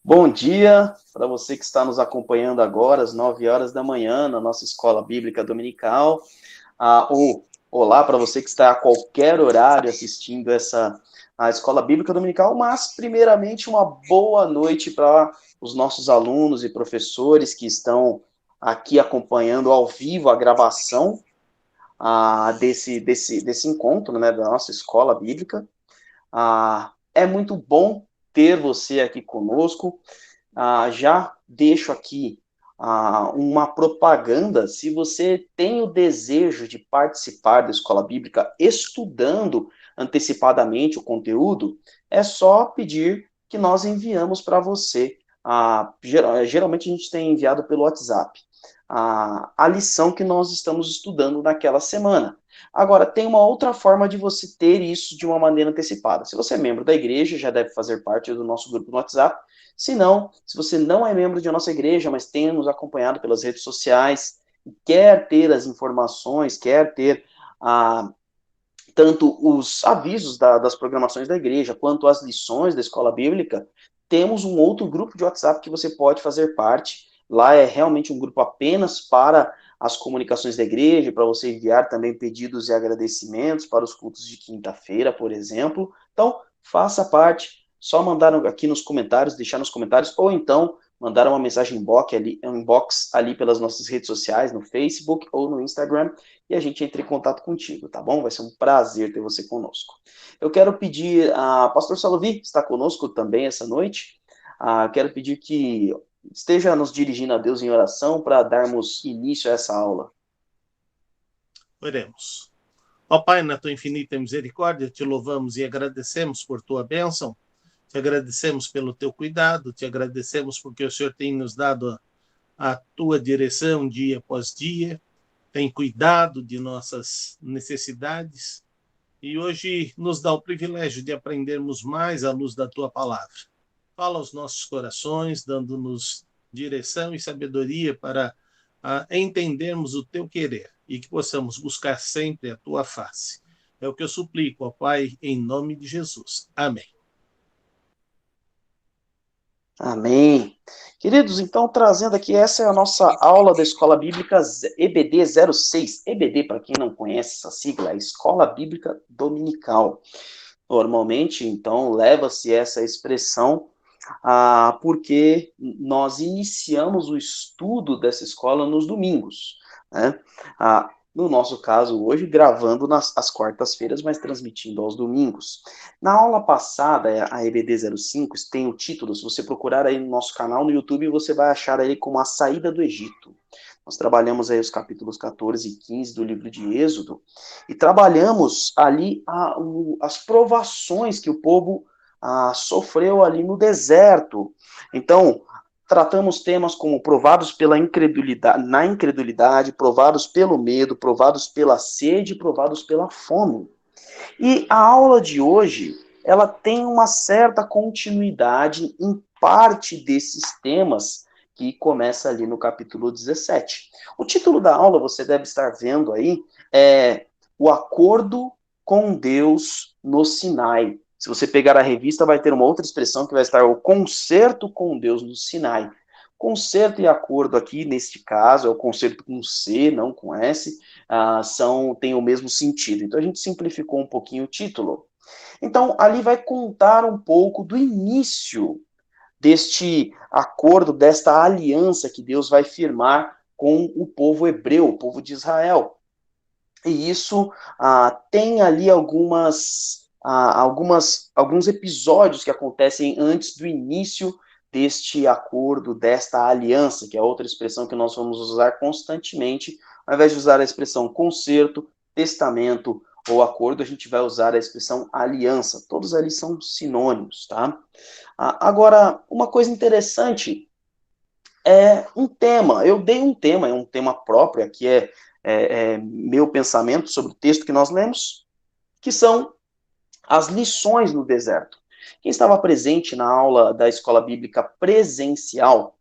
Bom dia para você que está nos acompanhando agora, às 9 horas da manhã, na nossa Escola Bíblica Dominical. Ou olá para você que está a qualquer horário assistindo a Escola Bíblica Dominical, mas, primeiramente, uma boa noite para os nossos alunos e professores que estão aqui acompanhando ao vivo a gravação desse encontro, né, da nossa Escola Bíblica. É muito bom ter você aqui conosco. Já deixo aqui uma propaganda. Se você tem o desejo de participar da Escola Bíblica estudando antecipadamente o conteúdo, é só pedir que nós enviamos para você. Geralmente a gente tem enviado pelo WhatsApp a lição que nós estamos estudando naquela semana. Agora, tem uma outra forma de você ter isso de uma maneira antecipada. Se você é membro da igreja, já deve fazer parte do nosso grupo no WhatsApp. Se não, se você não é membro de nossa igreja, mas tem nos acompanhado pelas redes sociais, quer ter as informações, quer ter tanto os avisos das programações da igreja, quanto as lições da escola bíblica, temos um outro grupo de WhatsApp que você pode fazer parte. Lá é realmente um grupo apenas para as comunicações da igreja, para você enviar também pedidos e agradecimentos para os cultos de quinta-feira, por exemplo. Então, faça parte, só mandar aqui nos comentários, deixar nos comentários, ou então mandar uma mensagem inbox ali pelas nossas redes sociais, no Facebook ou no Instagram, e a gente entra em contato contigo, tá bom? Vai ser um prazer ter você conosco. Eu quero pedir a pastor Salovi, está conosco também essa noite. Quero pedir que esteja nos dirigindo a Deus em oração para darmos início a essa aula. Oremos. Ó Pai, na tua infinita misericórdia, te louvamos e agradecemos por tua bênção, te agradecemos pelo teu cuidado, te agradecemos porque o Senhor tem nos dado a tua direção dia após dia, tem cuidado de nossas necessidades e hoje nos dá o privilégio de aprendermos mais à luz da tua palavra. Fala aos nossos corações, dando-nos direção e sabedoria para entendermos o teu querer e que possamos buscar sempre a tua face. É o que eu suplico, ó Pai, em nome de Jesus. Amém. Amém. Queridos, então, trazendo aqui, essa é a nossa aula da Escola Bíblica EBD 06. EBD, para quem não conhece essa sigla, é Escola Bíblica Dominical. Normalmente, então, leva-se essa expressão porque nós iniciamos o estudo dessa escola nos domingos, né? No nosso caso, hoje, gravando às quartas-feiras, mas transmitindo aos domingos. Na aula passada, a EBD 05 tem o título, se você procurar aí no nosso canal no YouTube, você vai achar aí como A Saída do Egito. Nós trabalhamos aí os capítulos 14 e 15 do livro de Êxodo, e trabalhamos ali as provações que o povo sofreu ali no deserto. Então, tratamos temas como provados pela incredulidade, provados pelo medo, provados pela sede, provados pela fome. E a aula de hoje, ela tem uma certa continuidade em parte desses temas que começa ali no capítulo 17. O título da aula, você deve estar vendo aí, é O Acordo com Deus no Sinai. Se você pegar a revista, vai ter uma outra expressão que vai estar o concerto com Deus no Sinai. Concerto e acordo aqui, neste caso, é o concerto com C, não com S, têm o mesmo sentido. Então, a gente simplificou um pouquinho o título. Então, ali vai contar um pouco do início deste acordo, desta aliança que Deus vai firmar com o povo hebreu, o povo de Israel. E isso tem ali alguns episódios que acontecem antes do início deste acordo, desta aliança, que é outra expressão que nós vamos usar constantemente. Ao invés de usar a expressão concerto, testamento ou acordo, a gente vai usar a expressão aliança. Todos ali são sinônimos, tá? Agora, uma coisa interessante é um tema. Eu dei um tema, é um tema próprio, aqui é meu pensamento sobre o texto que nós lemos, que são as lições no deserto. Quem estava presente na aula da escola bíblica presencial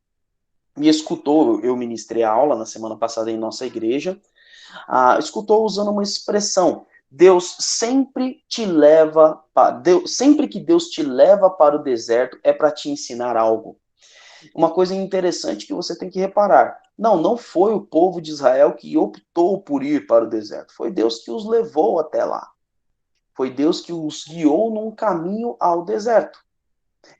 me escutou, eu ministrei a aula na semana passada em nossa igreja, escutou usando uma expressão, Sempre que Deus te leva para o deserto, é para te ensinar algo. Uma coisa interessante que você tem que reparar. Não foi o povo de Israel que optou por ir para o deserto. Foi Deus que os levou até lá. Foi Deus que os guiou num caminho ao deserto.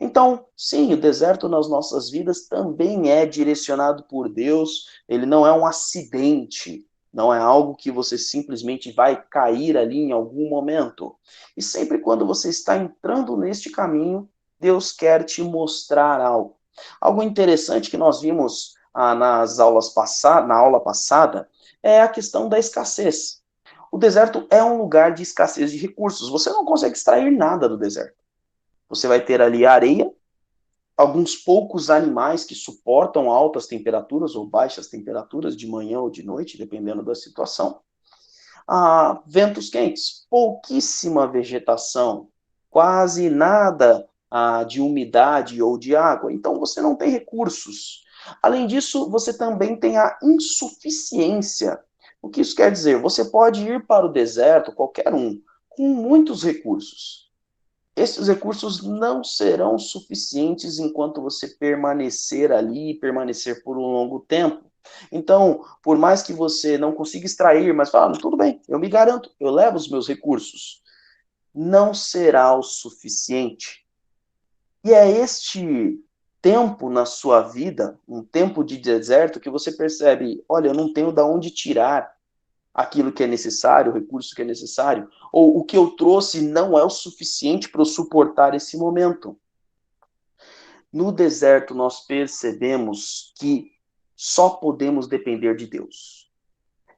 Então, sim, o deserto nas nossas vidas também é direcionado por Deus. Ele não é um acidente. Não é algo que você simplesmente vai cair ali em algum momento. E sempre quando você está entrando neste caminho, Deus quer te mostrar algo. Algo interessante que nós vimos na aula passada é a questão da escassez. O deserto é um lugar de escassez de recursos. Você não consegue extrair nada do deserto. Você vai ter ali areia, alguns poucos animais que suportam altas temperaturas ou baixas temperaturas de manhã ou de noite, dependendo da situação. Ventos quentes, pouquíssima vegetação, quase nada de umidade ou de água. Então você não tem recursos. Além disso, você também tem a insuficiência. O que isso quer dizer? Você pode ir para o deserto, qualquer um, com muitos recursos. Esses recursos não serão suficientes enquanto você permanecer ali, permanecer por um longo tempo. Então, por mais que você não consiga extrair, mas fala, tudo bem, eu me garanto, eu levo os meus recursos, não será o suficiente. E é este tempo na sua vida, um tempo de deserto, que você percebe, olha, eu não tenho de onde tirar aquilo que é necessário, o recurso que é necessário, ou o que eu trouxe não é o suficiente para eu suportar esse momento. No deserto, nós percebemos que só podemos depender de Deus.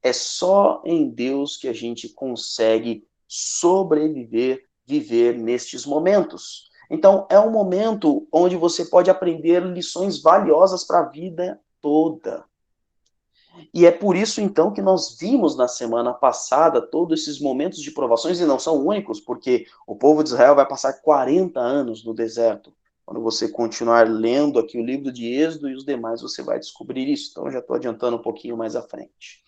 É só em Deus que a gente consegue sobreviver, viver nestes momentos. Então, é um momento onde você pode aprender lições valiosas para a vida toda. E é por isso, então, que nós vimos na semana passada todos esses momentos de provações, e não são únicos, porque o povo de Israel vai passar 40 anos no deserto. Quando você continuar lendo aqui o livro de Êxodo e os demais, você vai descobrir isso. Então, eu já estou adiantando um pouquinho mais à frente.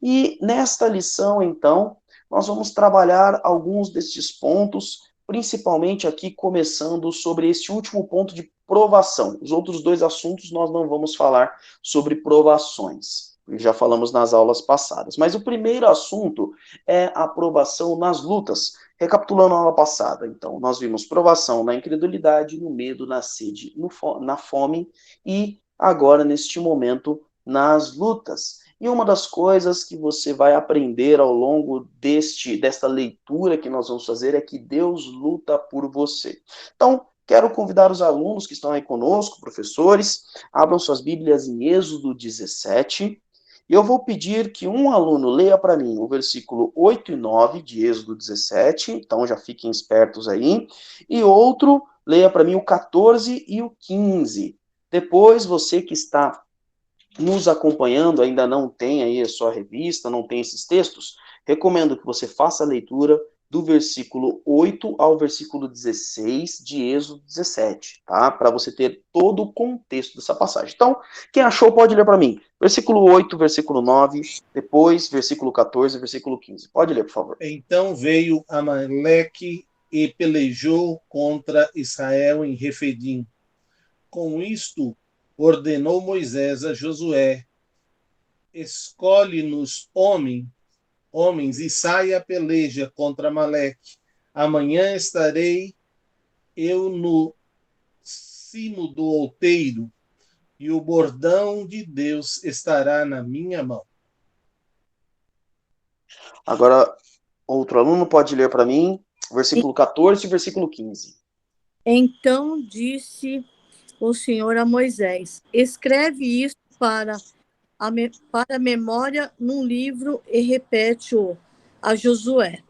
E nesta lição, então, nós vamos trabalhar alguns destes pontos, principalmente aqui começando sobre este último ponto de provação. Os outros dois assuntos nós não vamos falar sobre provações. Já falamos nas aulas passadas. Mas o primeiro assunto é a provação nas lutas. Recapitulando a aula passada, então, nós vimos provação na incredulidade, no medo, na sede, na fome e agora, neste momento, nas lutas. E uma das coisas que você vai aprender ao longo desta leitura que nós vamos fazer é que Deus luta por você. Então, quero convidar os alunos que estão aí conosco, professores, abram suas Bíblias em Êxodo 17, e eu vou pedir que um aluno leia para mim o versículo 8 e 9 de Êxodo 17, então já fiquem espertos aí, e outro leia para mim o 14 e o 15. Depois, você que está nos acompanhando, ainda não tem aí a sua revista, não tem esses textos, recomendo que você faça a leitura do versículo 8 ao versículo 16 de Êxodo 17, tá? Para você ter todo o contexto dessa passagem. Então, quem achou pode ler para mim. Versículo 8, versículo 9, depois versículo 14, versículo 15. Pode ler, por favor. Então veio Amaleque e pelejou contra Israel em Refidim. Com isto, ordenou Moisés a Josué: escolhe-nos homens e saia a peleja contra Amaleque. Amanhã estarei eu no cimo do outeiro, e o bordão de Deus estará na minha mão. Agora, outro aluno pode ler para mim, versículo 14 e versículo 15. Então disse o Senhor a Moisés: escreve isso para a memória num livro e repete-o a Josué,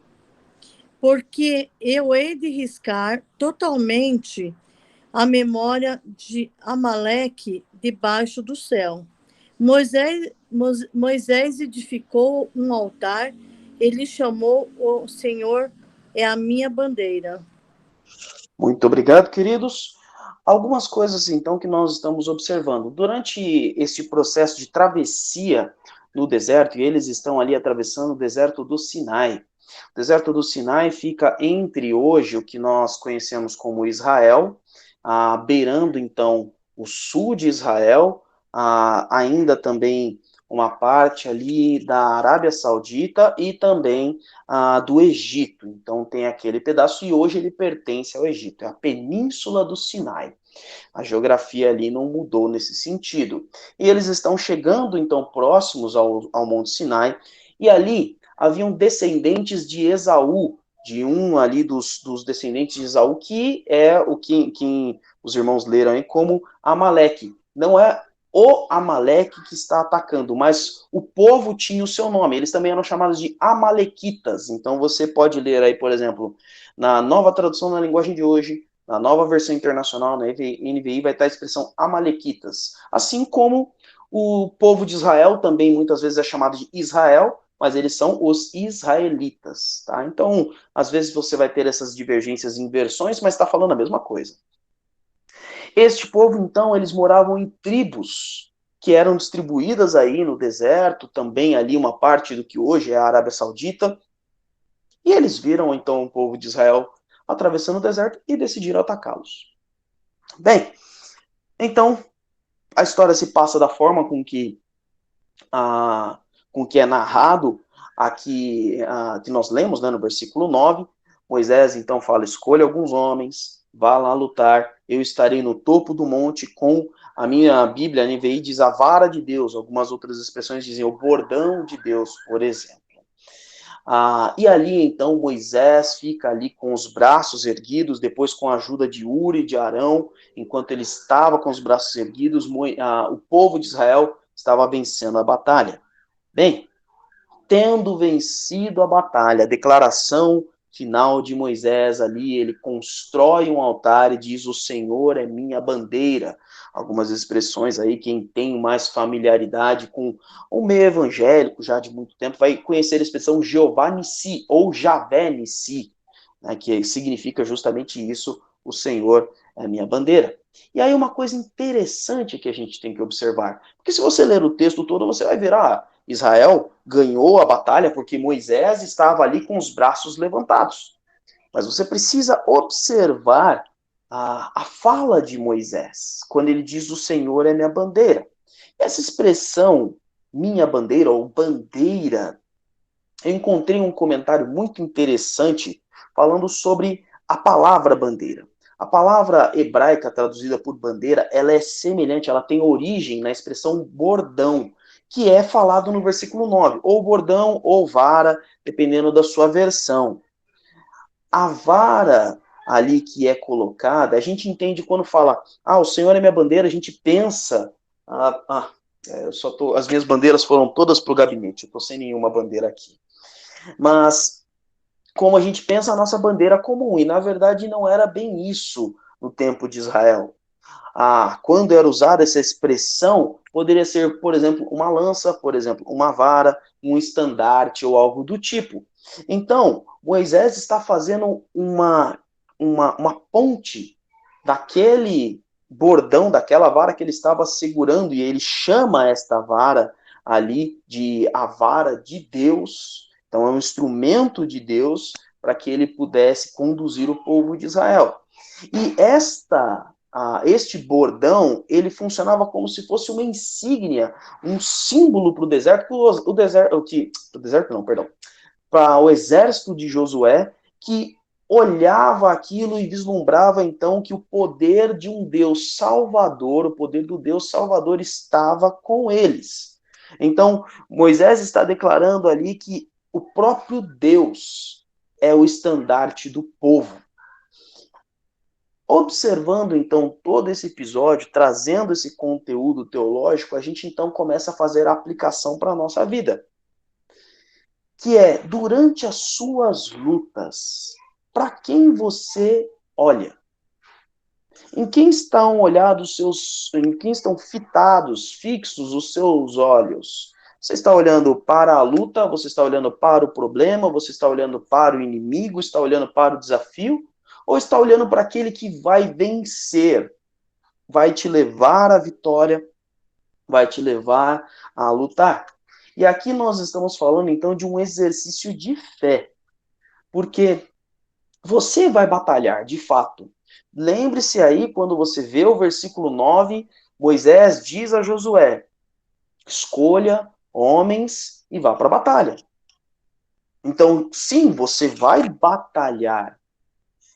porque eu hei de riscar totalmente a memória de Amaleque debaixo do céu. Moisés edificou um altar, ele chamou o Senhor é a minha bandeira. Muito obrigado, queridos. Algumas coisas, então, que nós estamos observando. Durante este processo de travessia no deserto, e eles estão ali atravessando o deserto do Sinai, O deserto do Sinai fica entre hoje o que nós conhecemos como Israel, beirando então o sul de Israel, ainda também uma parte ali da Arábia Saudita e também do Egito. Então tem aquele pedaço e hoje ele pertence ao Egito, é a Península do Sinai. A geografia ali não mudou nesse sentido. E eles estão chegando, então, próximos ao Monte Sinai, e ali haviam descendentes de Esaú, de um ali dos descendentes de Esaú, que é o que os irmãos leram aí como Amaleque. Não é o Amaleque que está atacando, mas o povo tinha o seu nome. Eles também eram chamados de Amalequitas. Então você pode ler aí, por exemplo, na nova tradução na linguagem de hoje, na nova versão internacional, na NVI, vai estar a expressão Amalequitas. Assim como o povo de Israel também muitas vezes é chamado de Israel, mas eles são os israelitas, tá? Então, às vezes você vai ter essas divergências em versões, mas está falando a mesma coisa. Este povo, então, eles moravam em tribos que eram distribuídas aí no deserto, também ali uma parte do que hoje é a Arábia Saudita, e eles viram, então, o povo de Israel atravessando o deserto e decidiram atacá-los. Bem, então, a história se passa da forma com que é narrado aqui, que nós lemos, né, no versículo 9. Moisés, então, fala, escolha alguns homens, vá lá lutar, eu estarei no topo do monte com a minha Bíblia, a NVI diz a vara de Deus, algumas outras expressões dizem o bordão de Deus, por exemplo. E ali, então, Moisés fica ali com os braços erguidos, depois com a ajuda de Uri e de Arão, enquanto ele estava com os braços erguidos, o povo de Israel estava vencendo a batalha. Bem, tendo vencido a batalha, a declaração final de Moisés ali, ele constrói um altar e diz, o Senhor é minha bandeira. Algumas expressões aí, quem tem mais familiaridade com o meio evangélico já de muito tempo, vai conhecer a expressão Jeová Nissi, ou Javé Nissi, né, que significa justamente isso, o Senhor é minha bandeira. E aí uma coisa interessante que a gente tem que observar, porque se você ler o texto todo, você vai ver, Israel ganhou a batalha porque Moisés estava ali com os braços levantados. Mas você precisa observar a fala de Moisés, quando ele diz o Senhor é minha bandeira. Essa expressão, minha bandeira ou bandeira, eu encontrei um comentário muito interessante falando sobre a palavra bandeira. A palavra hebraica traduzida por bandeira, ela é semelhante, ela tem origem na expressão bordão, que é falado no versículo 9, ou bordão ou vara, dependendo da sua versão. A vara ali que é colocada, a gente entende quando fala, o Senhor é minha bandeira, a gente pensa, as minhas bandeiras foram todas para o gabinete, eu estou sem nenhuma bandeira aqui. Mas, como a gente pensa a nossa bandeira comum, e na verdade não era bem isso no tempo de Israel. Quando era usada essa expressão, poderia ser, por exemplo, uma lança, por exemplo, uma vara, um estandarte ou algo do tipo. Então, Moisés está fazendo uma ponte daquele bordão, daquela vara que ele estava segurando, e ele chama esta vara ali de a vara de Deus. Então, é um instrumento de Deus para que ele pudesse conduzir o povo de Israel. E este bordão, ele funcionava como se fosse uma insígnia, um símbolo para o deserto, para o exército de Josué, que olhava aquilo e vislumbrava então que o poder de um Deus salvador, o poder do Deus salvador estava com eles. Então, Moisés está declarando ali que o próprio Deus é o estandarte do povo. Observando, então, todo esse episódio, trazendo esse conteúdo teológico, a gente, então, começa a fazer a aplicação para a nossa vida. Que é, durante as suas lutas, para quem você olha? Em quem estão em quem estão fixos os seus olhos? Você está olhando para a luta, você está olhando para o problema, você está olhando para o inimigo, está olhando para o desafio? Ou está olhando para aquele que vai vencer, vai te levar à vitória, vai te levar a lutar? E aqui nós estamos falando, então, de um exercício de fé. porque você vai batalhar, de fato. Lembre-se aí, quando você vê o versículo 9, Moisés diz a Josué: escolha homens e vá para a batalha. Então, sim, você vai batalhar,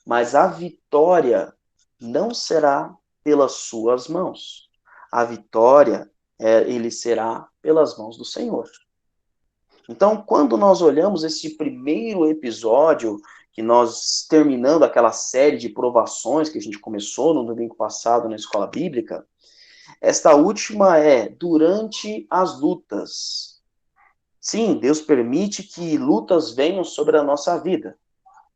mas a vitória não será pelas suas mãos. A vitória, ele será pelas mãos do Senhor. Então, quando nós olhamos esse primeiro episódio, que nós, terminando aquela série de provações que a gente começou no domingo passado na escola bíblica, esta última é durante as lutas. Sim, Deus permite que lutas venham sobre a nossa vida.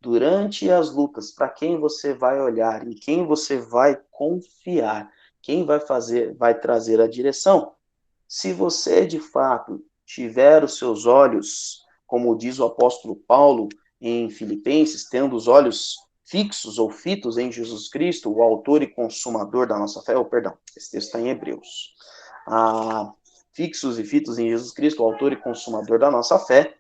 Durante as lutas, para quem você vai olhar, em quem você vai confiar, quem vai trazer a direção. Se você, de fato, tiver os seus olhos, como diz o apóstolo Paulo em Filipenses, tendo os olhos fixos ou fitos em Jesus Cristo, o autor e consumador da nossa fé, perdão, esse texto está em Hebreus. Fixos e fitos em Jesus Cristo, o autor e consumador da nossa fé,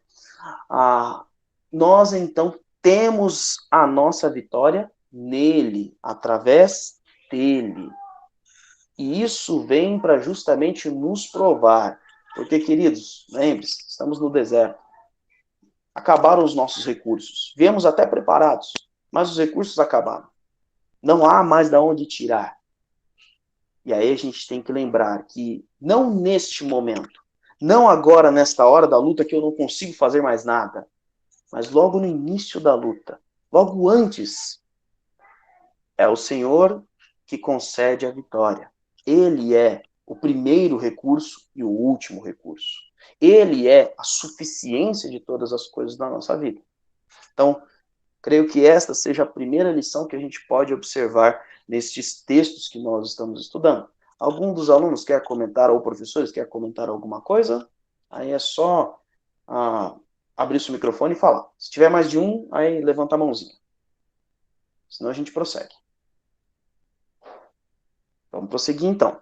nós então temos a nossa vitória nele, através dele. E isso vem para justamente nos provar. Porque, queridos, lembre-se, estamos no deserto. Acabaram os nossos recursos. Viemos até preparados, mas os recursos acabaram. Não há mais de onde tirar. E aí a gente tem que lembrar que não neste momento, não agora nesta hora da luta que eu não consigo fazer mais nada, mas logo no início da luta, logo antes, é o Senhor que concede a vitória. Ele é o primeiro recurso e o último recurso. Ele é a suficiência de todas as coisas da nossa vida. Então, creio que esta seja a primeira lição que a gente pode observar nestes textos que nós estamos estudando. Algum dos alunos quer comentar, ou professores quer comentar alguma coisa? Aí é só abrir seu microfone e falar. Se tiver mais de um, aí levanta a mãozinha. Senão a gente prossegue. Vamos prosseguir então.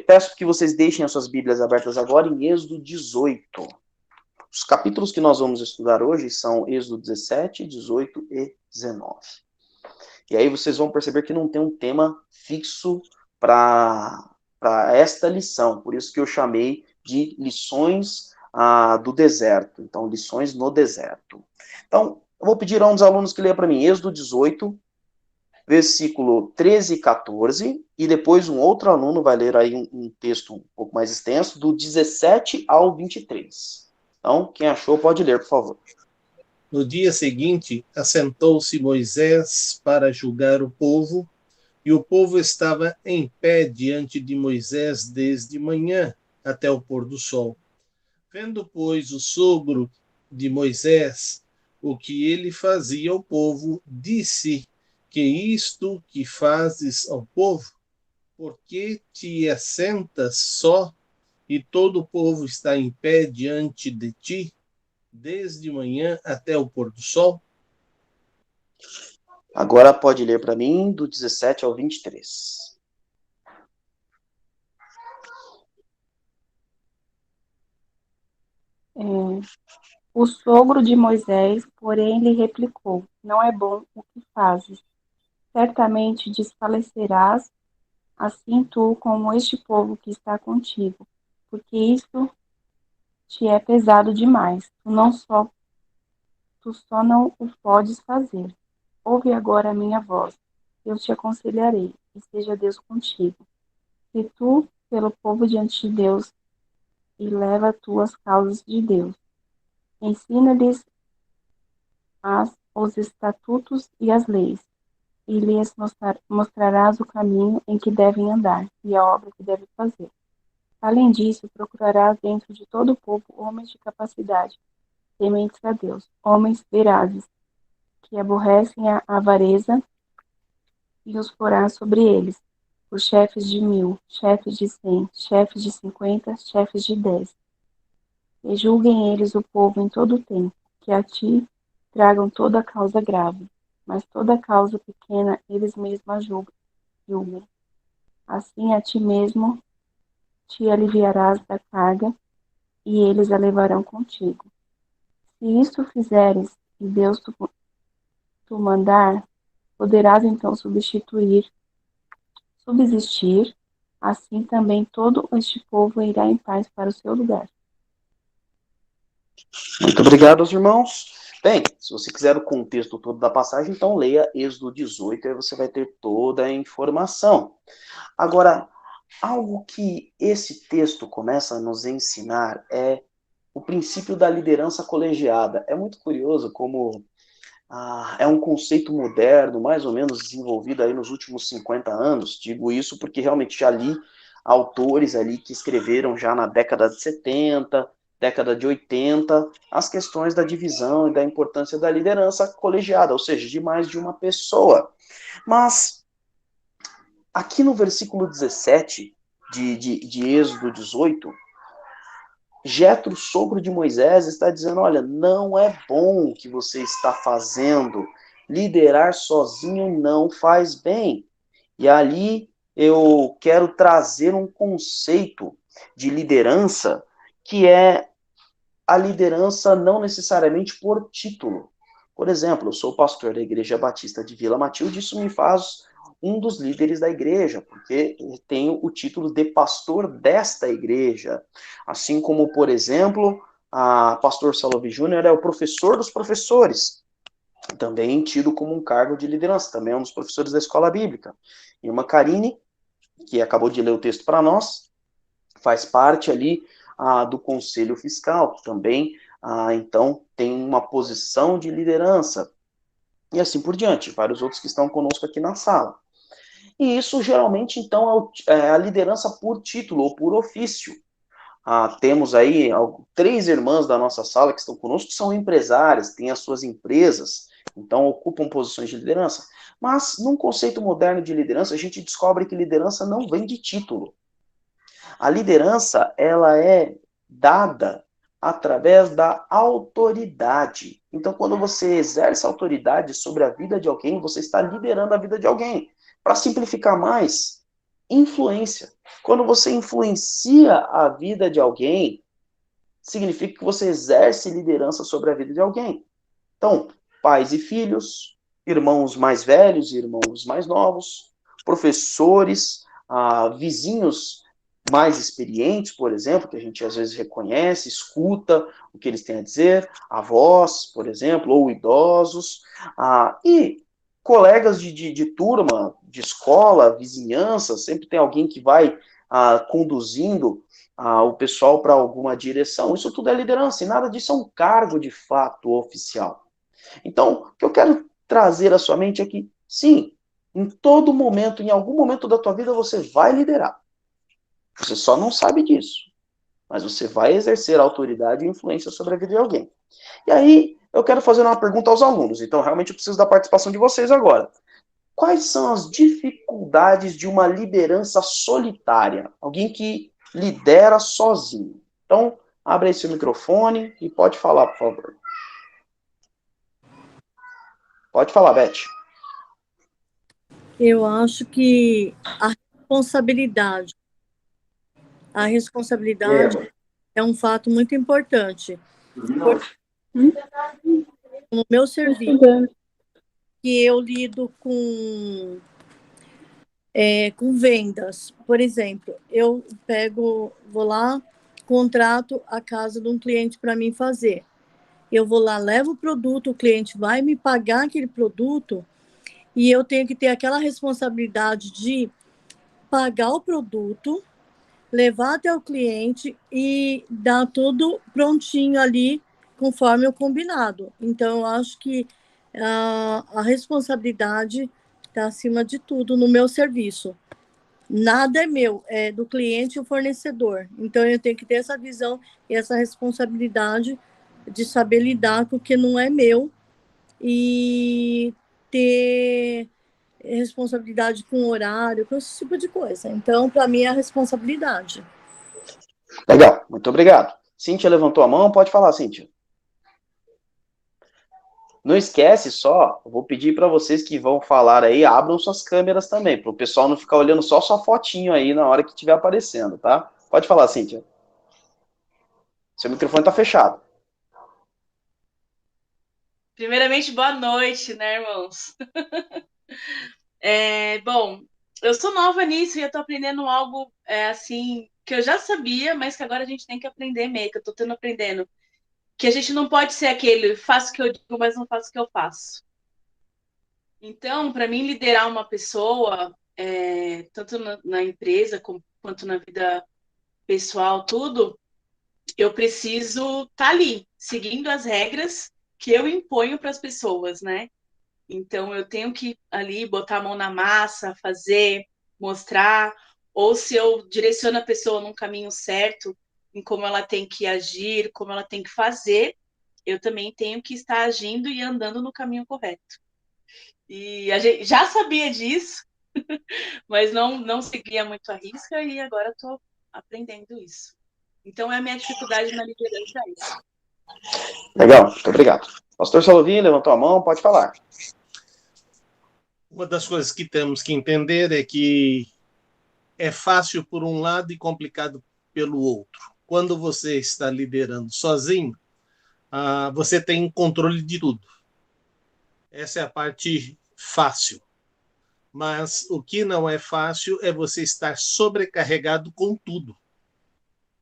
Peço que vocês deixem as suas Bíblias abertas agora em Êxodo 18. Os capítulos que nós vamos estudar hoje são Êxodo 17, 18 e 19. E aí vocês vão perceber que não tem um tema fixo para esta lição, por isso que eu chamei de lições do deserto. Então, lições no deserto. Então, eu vou pedir a um dos alunos que leia para mim Êxodo 18, versículo 13 e 14, e depois um outro aluno vai ler aí um texto um pouco mais extenso, do 17 ao 23. Então, quem achou pode ler, por favor. No dia seguinte, assentou-se Moisés para julgar o povo, e o povo estava em pé diante de Moisés desde manhã até o pôr do sol. Vendo, pois, o sogro de Moisés o que ele fazia ao povo, disse: que isto que fazes ao povo, porque te assentas só e todo o povo está em pé diante de ti, desde manhã até o pôr do sol? Agora pode ler para mim do 17 ao 23. O sogro de Moisés, porém, lhe replicou: não é bom o que fazes. Certamente desfalecerás, assim tu como este povo que está contigo, porque isto te é pesado demais. Tu só não o podes fazer. Ouve agora a minha voz. Eu te aconselharei, e seja Deus contigo. Se tu, pelo povo diante de Deus, e leva tuas causas de Deus, ensina-lhes os estatutos e as leis, e lhes mostrarás o caminho em que devem andar e a obra que devem fazer. Além disso, procurarás dentro de todo o povo homens de capacidade, tementes a Deus, homens verazes, que aborrecem a avareza, e os porás sobre eles, por chefes de 1000, chefes de 100, chefes de 50, chefes de 10. E julguem eles o povo em todo o tempo, que a ti tragam toda a causa grave, mas toda a causa pequena eles mesmos julguem. Assim a ti mesmo te aliviarás da carga, e eles a levarão contigo. Se isto fizeres, e Deus tu mandar, poderás então subsistir, assim também todo este povo irá em paz para o seu lugar. Muito obrigado aos irmãos. Bem, se você quiser o contexto todo da passagem, então leia Êxodo 18, aí você vai ter toda a informação. Agora, algo que esse texto começa a nos ensinar é o princípio da liderança colegiada. É muito curioso como é um conceito moderno, mais ou menos desenvolvido aí nos últimos 50 anos. Digo isso porque realmente já li autores ali que escreveram já na década de 70, década de 80, as questões da divisão e da importância da liderança colegiada, ou seja, de mais de uma pessoa. Mas aqui no versículo 17 de Êxodo 18, Jetro, sogro de Moisés, está dizendo, olha, não é bom o que você está fazendo, liderar sozinho não faz bem. E ali eu quero trazer um conceito de liderança que é a liderança não necessariamente por título. Por exemplo, eu sou pastor da Igreja Batista de Vila Matilde, isso me faz um dos líderes da igreja, porque tenho o título de pastor desta igreja. Assim como, por exemplo, a pastor Salove Júnior é o professor dos professores, também tido como um cargo de liderança, também é um dos professores da escola bíblica. E uma Karine, que acabou de ler o texto para nós, faz parte ali do Conselho Fiscal, também, então, tem uma posição de liderança, e assim por diante, vários outros que estão conosco aqui na sala. E isso, geralmente, então, é a liderança por título ou por ofício. Temos aí 3 irmãs da nossa sala que estão conosco, que são empresárias, têm as suas empresas, então ocupam posições de liderança. Mas, num conceito moderno de liderança, a gente descobre que liderança não vem de título. A liderança, ela é dada através da autoridade. Então, quando você exerce autoridade sobre a vida de alguém, você está liderando a vida de alguém. Para simplificar mais, influência. Quando você influencia a vida de alguém, significa que você exerce liderança sobre a vida de alguém. Então, pais e filhos, irmãos mais velhos e irmãos mais novos, professores, vizinhos mais experientes, por exemplo, que a gente às vezes reconhece, escuta o que eles têm a dizer, avós, por exemplo, ou idosos, e colegas de turma, de escola, vizinhança, sempre tem alguém que vai conduzindo o pessoal para alguma direção. Isso tudo é liderança, e nada disso é um cargo de fato oficial. Então, o que eu quero trazer à sua mente é que, sim, em todo momento, em algum momento da tua vida, você vai liderar. Você só não sabe disso. Mas você vai exercer autoridade e influência sobre a vida de alguém. E aí, eu quero fazer uma pergunta aos alunos. Então, realmente, eu preciso da participação de vocês agora. Quais são as dificuldades de uma liderança solitária? Alguém que lidera sozinho. Então, abre aí seu microfone e pode falar, por favor. Pode falar, Beth. Eu acho que responsabilidade. A responsabilidade é um fato muito importante. No meu serviço, que eu lido com vendas, por exemplo, eu vou lá, contrato a casa de um cliente para mim fazer. Eu vou lá, levo o produto, o cliente vai me pagar aquele produto e eu tenho que ter aquela responsabilidade de pagar o produto, levar até o cliente e dar tudo prontinho ali, conforme o combinado. Então, eu acho que a responsabilidade está acima de tudo no meu serviço. Nada é meu, é do cliente e o fornecedor. Então, eu tenho que ter essa visão e essa responsabilidade de saber lidar com o que não é meu e ter responsabilidade com horário, com esse tipo de coisa. Então, para mim, é a responsabilidade. Legal, muito obrigado. Cíntia levantou a mão, pode falar, Cíntia. Não esquece só, eu vou pedir para vocês que vão falar aí, abram suas câmeras também, para o pessoal não ficar olhando só sua fotinho aí na hora que estiver aparecendo, tá? Pode falar, Cíntia. Seu microfone está fechado. Primeiramente, boa noite, né, irmãos? Bom, eu sou nova nisso e eu tô aprendendo algo, assim, que eu já sabia, mas que agora a gente tem que aprender meio, que eu tô tendo aprendendo. Que a gente não pode ser aquele, faço o que eu digo, mas não faço o que eu faço. Então, para mim, liderar uma pessoa, tanto na empresa quanto na vida pessoal, tudo, eu preciso estar ali, seguindo as regras que eu imponho para as pessoas, né? Então, eu tenho que ali botar a mão na massa, fazer, mostrar, ou se eu direciono a pessoa num caminho certo, em como ela tem que agir, como ela tem que fazer, eu também tenho que estar agindo e andando no caminho correto. E a gente já sabia disso, mas não seguia muito a risca e agora estou aprendendo isso. Então, a minha dificuldade na liderança é isso. Legal, muito obrigado. Pastor Salovin levantou a mão, pode falar. Uma das coisas que temos que entender é que é fácil por um lado e complicado pelo outro. Quando você está liderando sozinho, você tem controle de tudo. Essa é a parte fácil. Mas o que não é fácil é você estar sobrecarregado com tudo.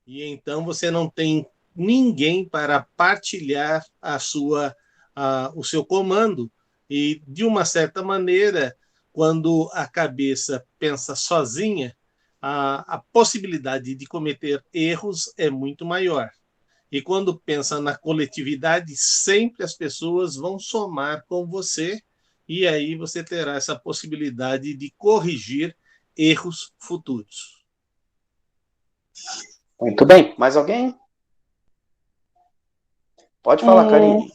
E então você não tem ninguém para partilhar o seu comando. E, de uma certa maneira, quando a cabeça pensa sozinha, a possibilidade de cometer erros é muito maior. E quando pensa na coletividade, sempre as pessoas vão somar com você, e aí você terá essa possibilidade de corrigir erros futuros. Muito bem, mais alguém? Pode falar, Karine.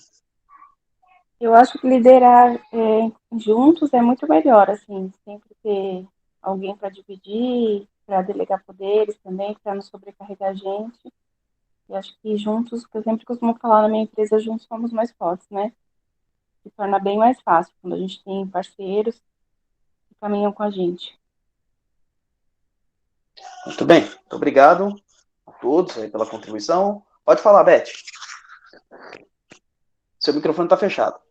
Eu acho que liderar juntos é muito melhor, assim, sempre ter alguém para dividir, para delegar poderes também, para não sobrecarregar a gente. E acho que juntos, que eu sempre costumo falar na minha empresa, juntos somos mais fortes, né? Se torna bem mais fácil quando a gente tem parceiros que caminham com a gente. Muito bem, muito obrigado a todos aí pela contribuição. Pode falar, Beth. Seu microfone está fechado.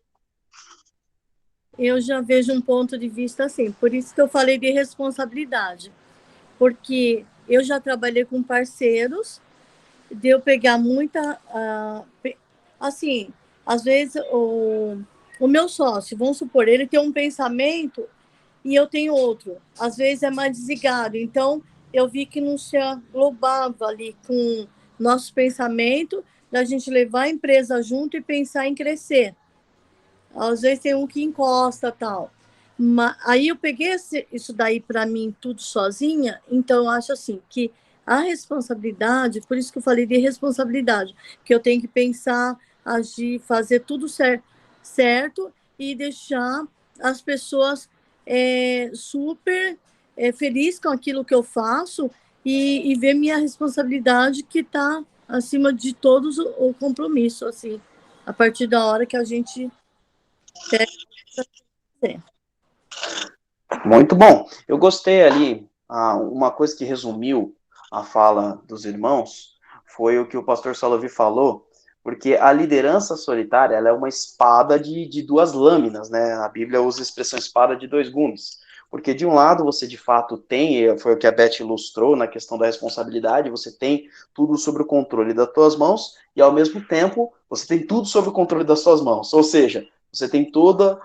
Eu já vejo um ponto de vista assim, por isso que eu falei de responsabilidade, porque eu já trabalhei com parceiros, de eu pegar muita, assim, às vezes o meu sócio, vamos supor, ele tem um pensamento e eu tenho outro, às vezes é mais desligado, então eu vi que não se aglobava ali com nosso pensamento, da gente levar a empresa junto e pensar em crescer. Às vezes tem um que encosta tal. Mas, aí eu peguei isso daí para mim tudo sozinha, então eu acho assim que a responsabilidade, por isso que eu falei de responsabilidade, que eu tenho que pensar, agir, fazer tudo certo e deixar as pessoas super felizes com aquilo que eu faço e ver minha responsabilidade que está acima de todos o compromisso, assim, a partir da hora que a gente Muito bom. Eu gostei ali, uma coisa que resumiu a fala dos irmãos foi o que o pastor Salavi falou, porque a liderança solitária ela é uma espada de duas lâminas, né? A Bíblia usa a expressão espada de dois gumes. Porque de um lado você de fato tem, foi o que a Beth ilustrou na questão da responsabilidade, você tem tudo sob o controle das tuas mãos, e ao mesmo tempo você tem tudo sob o controle das suas mãos. Ou seja, você tem todo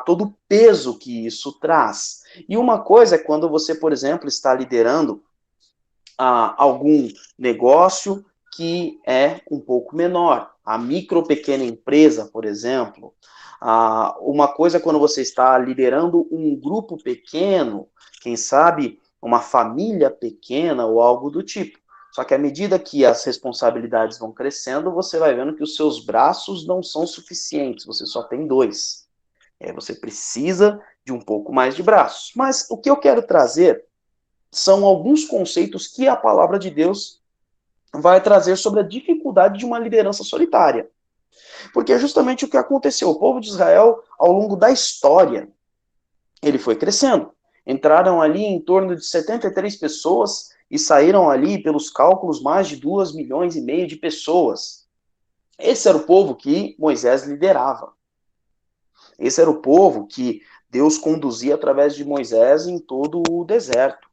o peso que isso traz. E uma coisa é quando você, por exemplo, está liderando algum negócio que é um pouco menor. A micro pequena empresa, por exemplo. Uma coisa é quando você está liderando um grupo pequeno, quem sabe uma família pequena ou algo do tipo. Só que à medida que as responsabilidades vão crescendo, você vai vendo que os seus braços não são suficientes, você só tem dois. Você precisa de um pouco mais de braços. Mas o que eu quero trazer são alguns conceitos que a palavra de Deus vai trazer sobre a dificuldade de uma liderança solitária. Porque é justamente o que aconteceu. O povo de Israel, ao longo da história, ele foi crescendo. Entraram ali em torno de 73 pessoas e saíram ali, pelos cálculos, mais de 2 milhões e meio de pessoas. Esse era o povo que Moisés liderava. Esse era o povo que Deus conduzia através de Moisés em todo o deserto.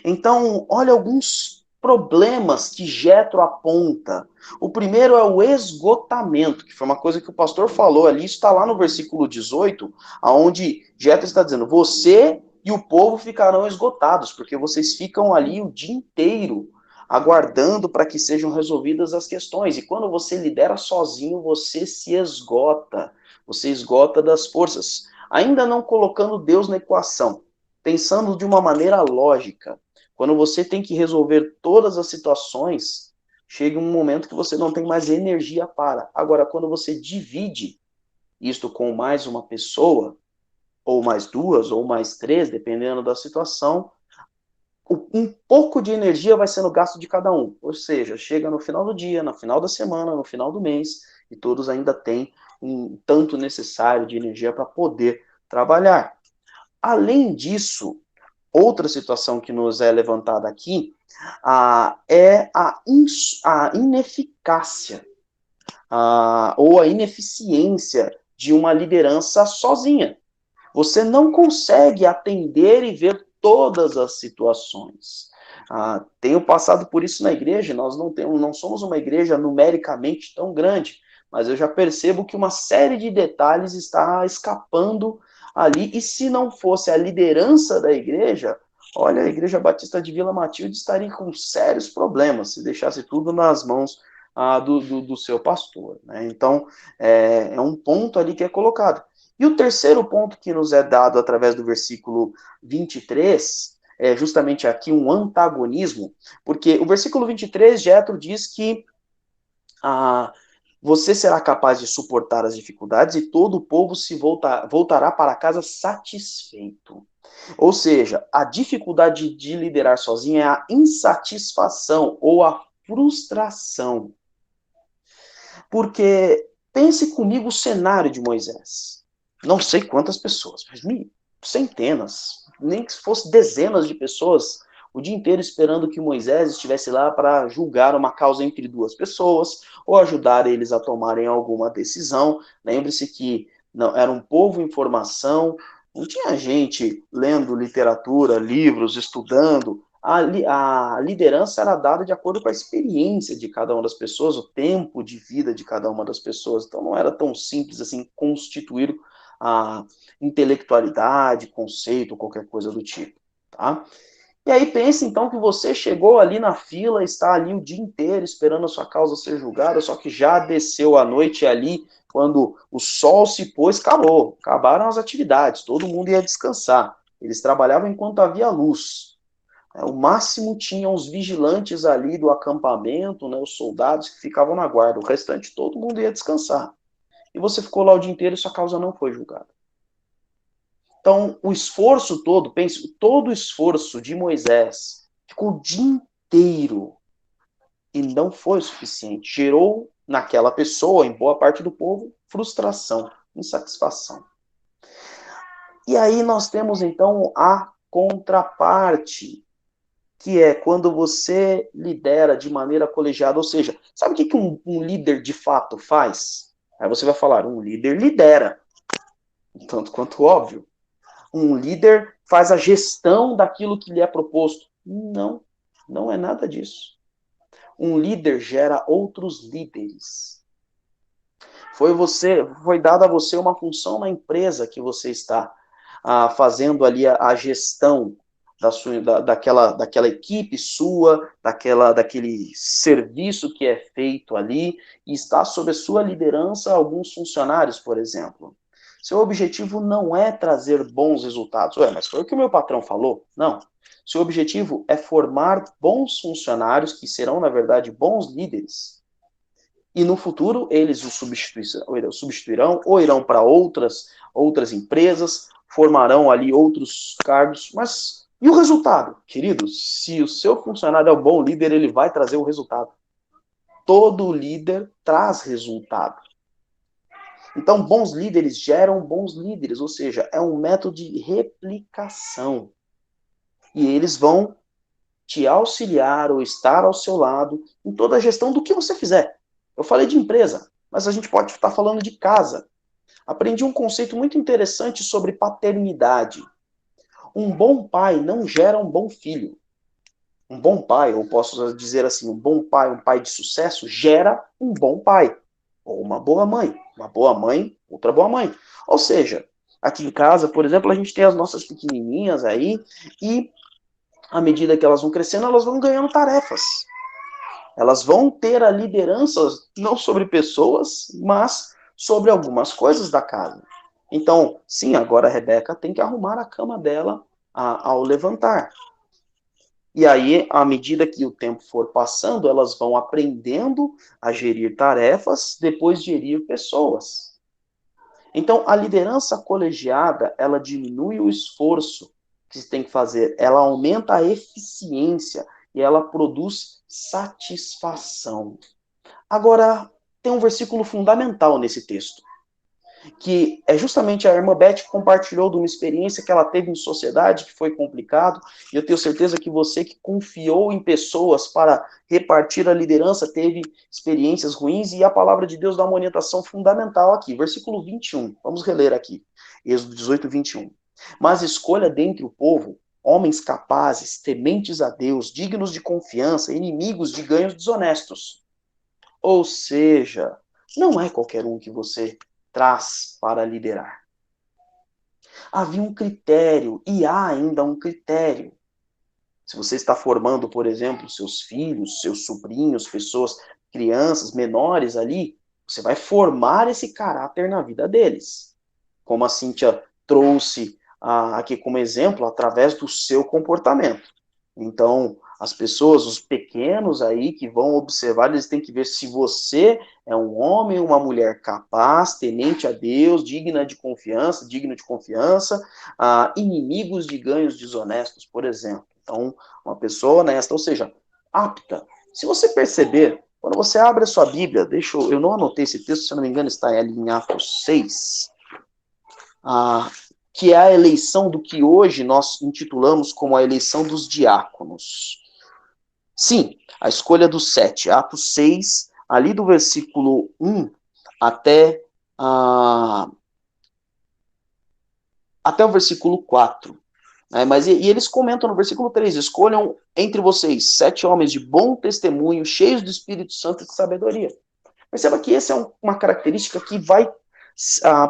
Então, olha alguns problemas que Jetro aponta. O primeiro é o esgotamento, que foi uma coisa que o pastor falou ali, isso está lá no versículo 18, onde Jetro está dizendo, você e o povo ficarão esgotados, porque vocês ficam ali o dia inteiro aguardando para que sejam resolvidas as questões. E quando você lidera sozinho, você se esgota. Você esgota das forças. Ainda não colocando Deus na equação, pensando de uma maneira lógica. Quando você tem que resolver todas as situações, chega um momento que você não tem mais energia para. Agora, quando você divide isto com mais uma pessoa, ou mais duas, ou mais três, dependendo da situação, um pouco de energia vai sendo gasto de cada um. Ou seja, chega no final do dia, no final da semana, no final do mês, e todos ainda têm um tanto necessário de energia para poder trabalhar. Além disso, outra situação que nos é levantada aqui é a ineficácia ou a ineficiência de uma liderança sozinha. Você não consegue atender e ver todas as situações. Tenho passado por isso na igreja, nós não somos uma igreja numericamente tão grande, mas eu já percebo que uma série de detalhes está escapando ali, e se não fosse a liderança da igreja, olha, a Igreja Batista de Vila Matilde estaria com sérios problemas se deixasse tudo nas mãos do seu pastor, né? Então, é um ponto ali que é colocado. E o terceiro ponto que nos é dado através do versículo 23, é justamente aqui um antagonismo, porque o versículo 23, Jetro diz que você será capaz de suportar as dificuldades e todo o povo se voltará para casa satisfeito. Ou seja, a dificuldade de liderar sozinho é a insatisfação ou a frustração. Porque pense comigo o cenário de Moisés. Não sei quantas pessoas, mas centenas, nem que fosse dezenas de pessoas, o dia inteiro esperando que Moisés estivesse lá para julgar uma causa entre duas pessoas, ou ajudar eles a tomarem alguma decisão. Lembre-se que não, era um povo em formação, não tinha gente lendo literatura, livros, estudando. A liderança era dada de acordo com a experiência de cada uma das pessoas, o tempo de vida de cada uma das pessoas. Então não era tão simples assim constituir a intelectualidade, conceito, qualquer coisa do tipo, tá? E aí pense então que você chegou ali na fila, está ali o dia inteiro esperando a sua causa ser julgada, só que já desceu a noite ali, quando o sol se pôs, acabaram as atividades, todo mundo ia descansar. Eles trabalhavam enquanto havia luz. O máximo tinham os vigilantes ali do acampamento, né, os soldados que ficavam na guarda, o restante todo mundo ia descansar. E você ficou lá o dia inteiro e sua causa não foi julgada. Então, o esforço todo, pense, todo o esforço de Moisés ficou o dia inteiro e não foi o suficiente. Gerou naquela pessoa, em boa parte do povo, frustração, insatisfação. E aí nós temos, então, a contraparte, que é quando você lidera de maneira colegiada, ou seja, sabe o que um líder de fato faz? Aí você vai falar, um líder lidera, tanto quanto óbvio. Um líder faz a gestão daquilo que lhe é proposto. Não, não é nada disso. Um líder gera outros líderes. Foi dada a você uma função na empresa que você está fazendo ali a gestão daquela equipe sua, daquele serviço que é feito ali, e está sob a sua liderança alguns funcionários, por exemplo. Seu objetivo não é trazer bons resultados. Mas foi o que o meu patrão falou? Não. Seu objetivo é formar bons funcionários que serão, na verdade, bons líderes. E no futuro, eles o substituirão ou irão para outras empresas, formarão ali outros cargos. Mas e o resultado? Queridos, se o seu funcionário é um bom líder, ele vai trazer o resultado. Todo líder traz resultado. Então, bons líderes geram bons líderes, ou seja, é um método de replicação. E eles vão te auxiliar ou estar ao seu lado em toda a gestão do que você fizer. Eu falei de empresa, mas a gente pode estar falando de casa. aprendi um conceito muito interessante sobre paternidade. Um bom pai não gera um bom filho. Um bom pai, ou posso dizer assim, um pai de sucesso, gera um bom pai. Ou uma boa mãe. Uma boa mãe, outra boa mãe. Ou seja, aqui em casa, por exemplo, a gente tem as nossas pequenininhas aí, e à medida que elas vão crescendo, elas vão ganhando tarefas. Elas vão ter a liderança, não sobre pessoas, mas sobre algumas coisas da casa. Então, sim, agora a Rebeca tem que arrumar a cama dela ao levantar. E aí, à medida que o tempo for passando, elas vão aprendendo a gerir tarefas, depois gerir pessoas. Então, a liderança colegiada, ela diminui o esforço que se tem que fazer, ela aumenta a eficiência e ela produz satisfação. Agora, tem um versículo fundamental nesse texto, que é justamente a irmã Beth que compartilhou de uma experiência que ela teve em sociedade, que foi complicado, e eu tenho certeza que você que confiou em pessoas para repartir a liderança teve experiências ruins, e a palavra de Deus dá uma orientação fundamental aqui, versículo 21, vamos reler aqui, Êxodo 18, 21. Mas escolha dentre o povo homens capazes, tementes a Deus, dignos de confiança, inimigos de ganhos desonestos. Ou seja, não é qualquer um que você traz para liderar. Havia um critério, e há ainda um critério. Se você está formando, por exemplo, seus filhos, seus sobrinhos, pessoas, crianças, menores ali, você vai formar esse caráter na vida deles. Como a Cíntia trouxe aqui como exemplo, através do seu comportamento. Então, as pessoas, os pequenos aí que vão observar, eles têm que ver se você é um homem ou uma mulher capaz, temente a Deus, digno de confiança, inimigos de ganhos desonestos, por exemplo. Então, uma pessoa honesta, ou seja, apta. Se você perceber, quando você abre a sua Bíblia, eu não anotei esse texto, se eu não me engano, está ali em Atos 6, que é a eleição do que hoje nós intitulamos como a eleição dos diáconos. Sim, a escolha dos 7, Atos 6, ali do versículo 1 até o versículo 4. Mas eles comentam no versículo 3, escolham entre vocês 7 homens de bom testemunho, cheios do Espírito Santo e de sabedoria. Perceba que essa é uma característica que vai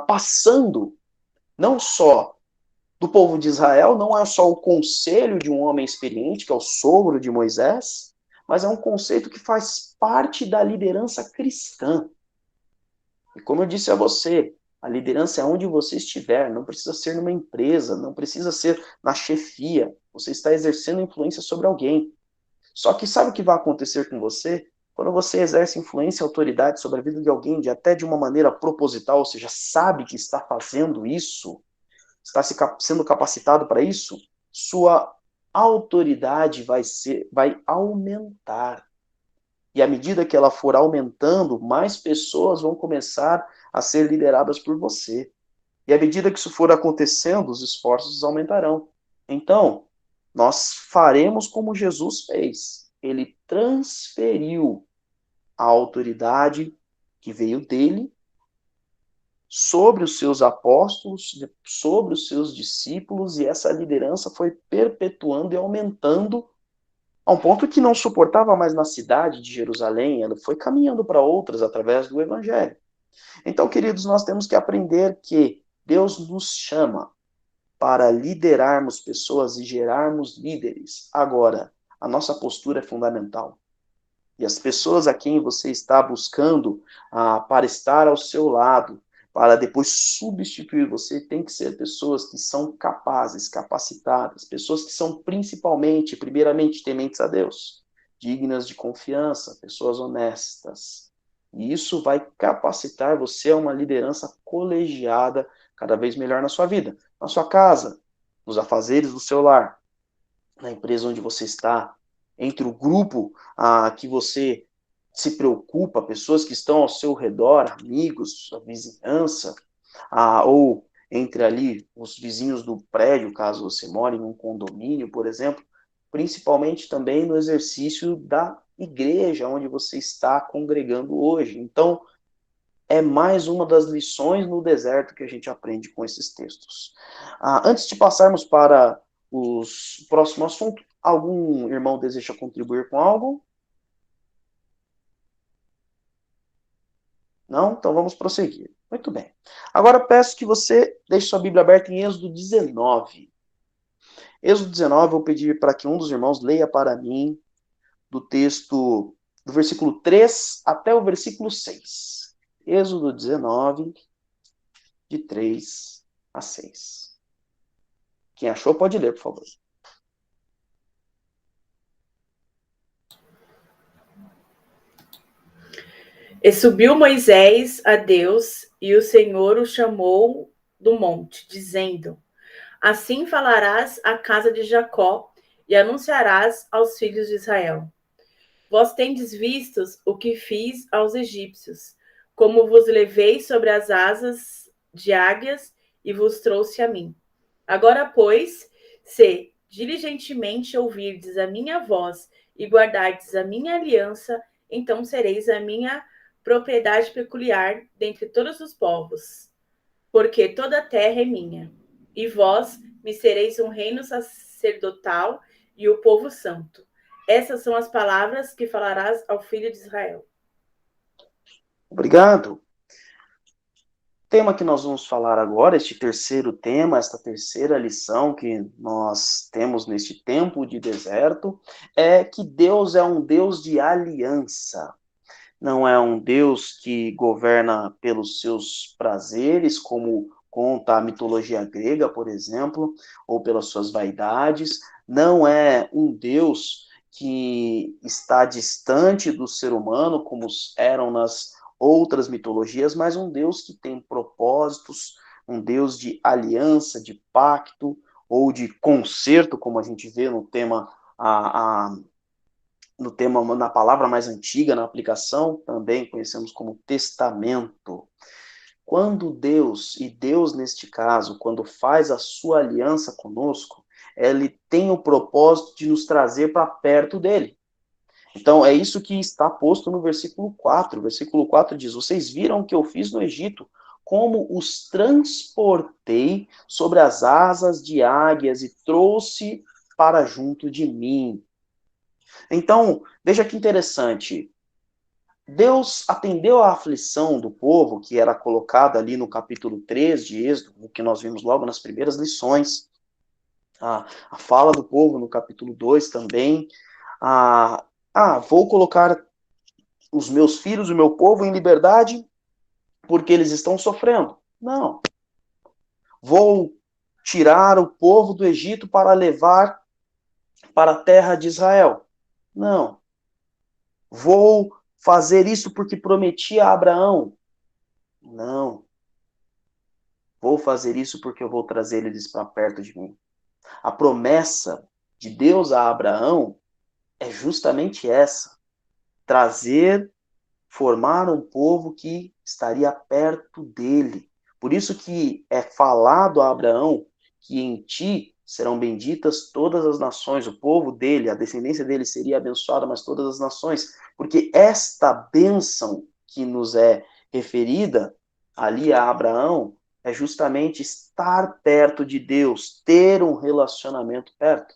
passando não só do povo de Israel, não é só o conselho de um homem experiente, que é o sogro de Moisés, mas é um conceito que faz parte da liderança cristã. E como eu disse a você, a liderança é onde você estiver, não precisa ser numa empresa, não precisa ser na chefia, você está exercendo influência sobre alguém. Só que sabe o que vai acontecer com você? Quando você exerce influência e autoridade sobre a vida de alguém, até de uma maneira proposital, ou seja, sabe que está fazendo isso, está sendo capacitado para isso, sua autoridade vai aumentar. E à medida que ela for aumentando, mais pessoas vão começar a ser lideradas por você. E à medida que isso for acontecendo, os esforços aumentarão. Então, nós faremos como Jesus fez. Ele transferiu a autoridade que veio dele sobre os seus apóstolos, sobre os seus discípulos, e essa liderança foi perpetuando e aumentando a um ponto que não suportava mais na cidade de Jerusalém, ela foi caminhando para outras através do Evangelho. Então, queridos, nós temos que aprender que Deus nos chama para liderarmos pessoas e gerarmos líderes. Agora, a nossa postura é fundamental. E as pessoas a quem você está buscando para estar ao seu lado, para depois substituir você, tem que ser pessoas que são capazes, capacitadas, pessoas que são primeiramente, tementes a Deus, dignas de confiança, pessoas honestas. E isso vai capacitar você a uma liderança colegiada cada vez melhor na sua vida, na sua casa, nos afazeres do seu lar, na empresa onde você está, entre o grupo que você se preocupa, pessoas que estão ao seu redor, amigos, a vizinhança, ou entre ali os vizinhos do prédio, caso você more em um condomínio, por exemplo, principalmente também no exercício da igreja onde você está congregando hoje. Então, é mais uma das lições no deserto que a gente aprende com esses textos. Antes de passarmos para o próximo assunto, algum irmão deseja contribuir com algo? Não? Então vamos prosseguir. Muito bem. Agora peço que você deixe sua Bíblia aberta em Êxodo 19. Êxodo 19, eu vou pedir para que um dos irmãos leia para mim do texto do versículo 3 até o versículo 6. Êxodo 19, de 3 a 6. Quem achou pode ler, por favor. E subiu Moisés a Deus, e o Senhor o chamou do monte, dizendo: Assim falarás à casa de Jacó, e anunciarás aos filhos de Israel: Vós tendes vistos o que fiz aos egípcios, como vos levei sobre as asas de águias e vos trouxe a mim. Agora, pois, se diligentemente ouvirdes a minha voz e guardardes a minha aliança, então sereis a minha propriedade peculiar dentre todos os povos, porque toda a terra é minha. E vós me sereis um reino sacerdotal e o povo santo. Essas são as palavras que falarás ao filho de Israel. Obrigado. O tema que nós vamos falar agora, este terceiro tema, esta terceira lição que nós temos neste tempo de deserto, é que Deus é um Deus de aliança. Não é um Deus que governa pelos seus prazeres, como conta a mitologia grega, por exemplo, ou pelas suas vaidades. Não é um Deus que está distante do ser humano, como eram nas outras mitologias, mas um Deus que tem propósitos, um Deus de aliança, de pacto, ou de concerto, como a gente vê no tema na palavra mais antiga, na aplicação, também conhecemos como testamento. Quando Deus, e Deus neste caso, quando faz a sua aliança conosco, ele tem o propósito de nos trazer para perto dele. Então, é isso que está posto no versículo 4. O versículo 4 diz: Vocês viram o que eu fiz no Egito, como os transportei sobre as asas de águias e trouxe para junto de mim. Então, veja que interessante. Deus atendeu à aflição do povo, que era colocada ali no capítulo 3 de Êxodo, o que nós vimos logo nas primeiras lições. A fala do povo no capítulo 2 também. Vou colocar os meus filhos, o meu povo em liberdade, porque eles estão sofrendo. Não. Vou tirar o povo do Egito para levar para a terra de Israel. Não. Vou fazer isso porque prometi a Abraão. Não. Vou fazer isso porque eu vou trazer eles para perto de mim. A promessa de Deus a Abraão é justamente essa. Trazer, formar um povo que estaria perto dele. Por isso que é falado a Abraão que em ti serão benditas todas as nações, o povo dele, a descendência dele seria abençoada, mas todas as nações, porque esta bênção que nos é referida ali a Abraão é justamente estar perto de Deus, ter um relacionamento perto.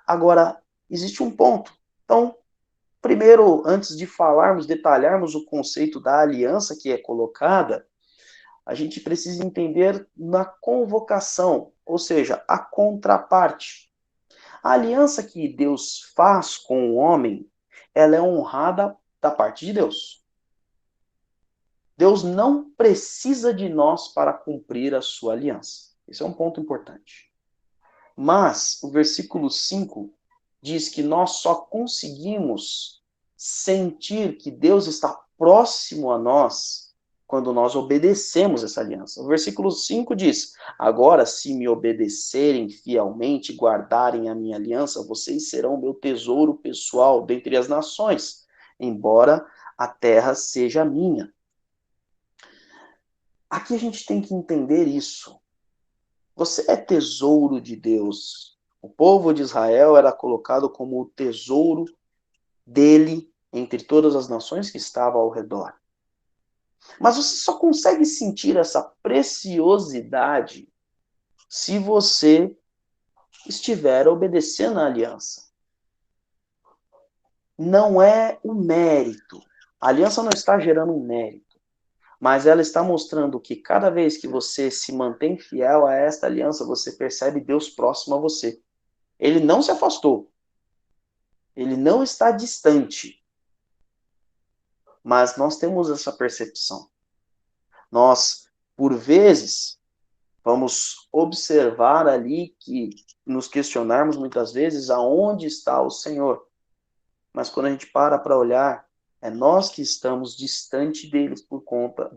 Agora, existe um ponto. Então, primeiro, antes de falarmos, detalharmos o conceito da aliança que é colocada, a gente precisa entender na convocação, ou seja, a contraparte. A aliança que Deus faz com o homem, ela é honrada da parte de Deus. Deus não precisa de nós para cumprir a sua aliança. Esse é um ponto importante. Mas o versículo 5 diz que nós só conseguimos sentir que Deus está próximo a nós quando nós obedecemos essa aliança. O versículo 5 diz: Agora, se me obedecerem fielmente e guardarem a minha aliança, vocês serão meu tesouro pessoal dentre as nações, embora a terra seja minha. Aqui a gente tem que entender isso. Você é tesouro de Deus. O povo de Israel era colocado como o tesouro dele entre todas as nações que estavam ao redor. Mas você só consegue sentir essa preciosidade se você estiver obedecendo à aliança. Não é o mérito. A aliança não está gerando um mérito, mas ela está mostrando que cada vez que você se mantém fiel a esta aliança, você percebe Deus próximo a você. Ele não se afastou. Ele não está distante. Mas nós temos essa percepção. Nós, por vezes, vamos observar ali que nos questionarmos muitas vezes aonde está o Senhor. Mas quando a gente para olhar, é nós que estamos distante dele por conta